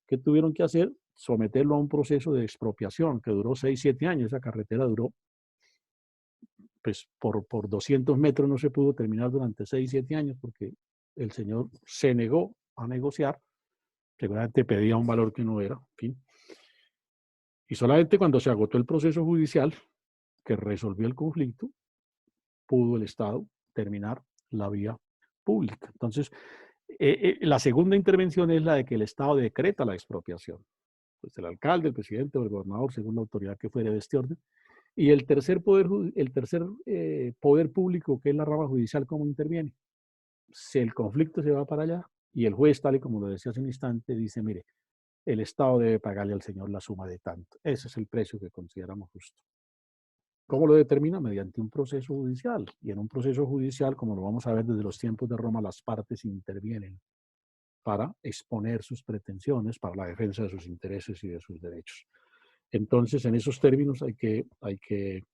¿Qué tuvieron que hacer? Someterlo a un proceso de expropiación que duró 6, 7 años. Esa carretera duró, pues por 200 metros no se pudo terminar durante 6, 7 años porque el señor se negó a negociar, seguramente pedía un valor que no era, en fin. Y solamente cuando se agotó el proceso judicial que resolvió el conflicto, pudo el Estado terminar la vía pública. Entonces, la segunda intervención es la de que el Estado decreta la expropiación. Pues el alcalde, el presidente o el gobernador, según la autoridad que fuere de este orden. Y el tercer poder público, que es la rama judicial, ¿cómo interviene? Si el conflicto se va para allá y el juez, tal y como lo decía hace un instante, dice, mire, el Estado debe pagarle al señor la suma de tanto. Ese es el precio que consideramos justo. ¿Cómo lo determina? Mediante un proceso judicial. Y en un proceso judicial, como lo vamos a ver desde los tiempos de Roma, las partes intervienen para exponer sus pretensiones, para la defensa de sus intereses y de sus derechos. Entonces, en esos términos hay que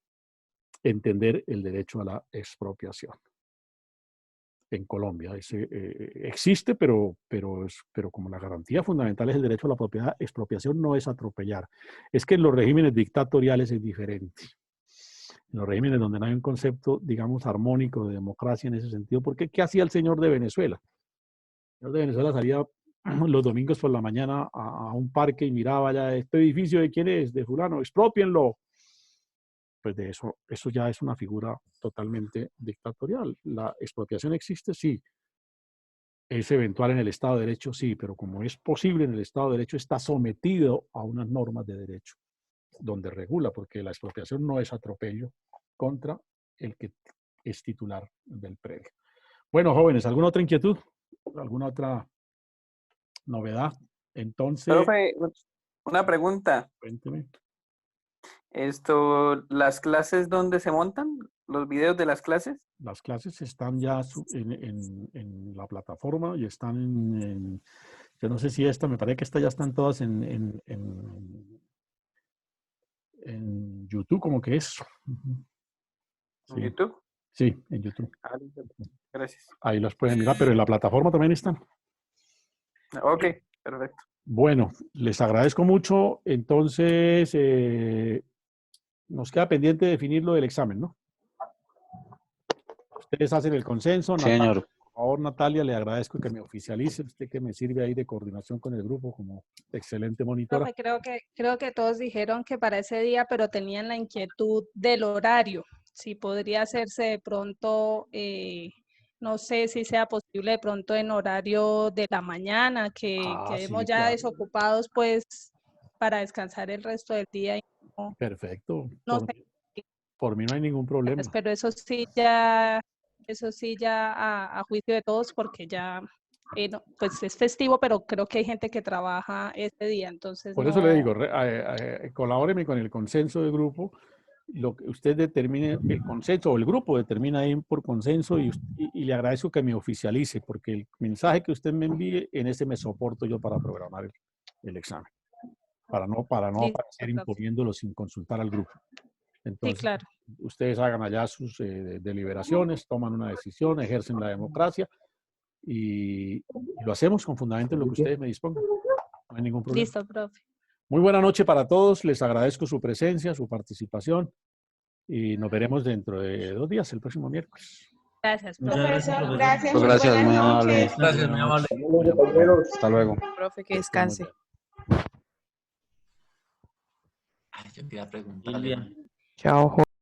entender el derecho a la expropiación. En Colombia existe, pero como la garantía fundamental es el derecho a la propiedad, expropiación no es atropellar. Es que en los regímenes dictatoriales es diferente. En los regímenes donde no hay un concepto, digamos, armónico de democracia en ese sentido, porque ¿qué hacía el señor de Venezuela? El señor de Venezuela salía los domingos por la mañana a un parque y miraba allá, ¿este edificio de quién es? De fulano, exprópienlo. Pues de eso ya es una figura totalmente dictatorial. La expropiación existe, sí. Es eventual en el Estado de Derecho, sí, pero como es posible en el Estado de Derecho, está sometido a unas normas de derecho, donde regula, porque la expropiación no es atropello contra el que es titular del predio. Bueno, jóvenes, ¿alguna otra inquietud? ¿Alguna otra novedad? Entonces... Profe, una pregunta. Cuénteme. ¿Las clases dónde se montan? ¿Los videos de las clases? Las clases están ya en la plataforma y están yo no sé si me parece que estas ya están todas en YouTube, como que es. ¿En YouTube? Sí, en YouTube. Gracias. Ahí las pueden mirar, pero en la plataforma también están. Ok, perfecto. Bueno, les agradezco mucho. Entonces, nos queda pendiente definir lo del examen, ¿no? Ustedes hacen el consenso. Sí, Natalia, señor. por favor, Natalia, le agradezco que me oficialice. Usted que me sirve ahí de coordinación con el grupo como excelente monitora. Profe, creo que todos dijeron que para ese día, pero tenían la inquietud del horario. Si podría hacerse de pronto, no sé si sea posible de pronto en horario de la mañana, que quedemos sí, ya claro. desocupados pues para descansar el resto del día. Y no, Perfecto. no Por, sé, por mí no hay ningún problema. pero eso sí ya a juicio de todos, porque ya no, pues es festivo, pero creo que hay gente que trabaja ese día, entonces Por eso le digo, no. colabóreme con el consenso de grupo. Lo que usted determine, el consenso o el grupo determina ahí por consenso y le agradezco que me oficialice, porque el mensaje que usted me envíe, en ese me soporto yo para programar el examen, para no Listo, aparecer profe. imponiéndolo sin consultar al grupo. Sí, Entonces, claro. ustedes hagan allá sus deliberaciones, toman una decisión, ejercen la democracia y lo hacemos con fundamento en lo que ustedes me dispongan. No hay ningún problema. Listo, profe. Muy buena noche para todos. Les agradezco su presencia, su participación y nos veremos dentro de 2 días, el próximo miércoles. Gracias, Muchas profe. gracias, profesor. Gracias, Pues gracias, buenas muy noches. amable. Gracias, muy amable. Bueno, Hasta luego. Profe, que que estén muy descanse. bien. Ay, yo te iba a preguntar. Silvia. Chao,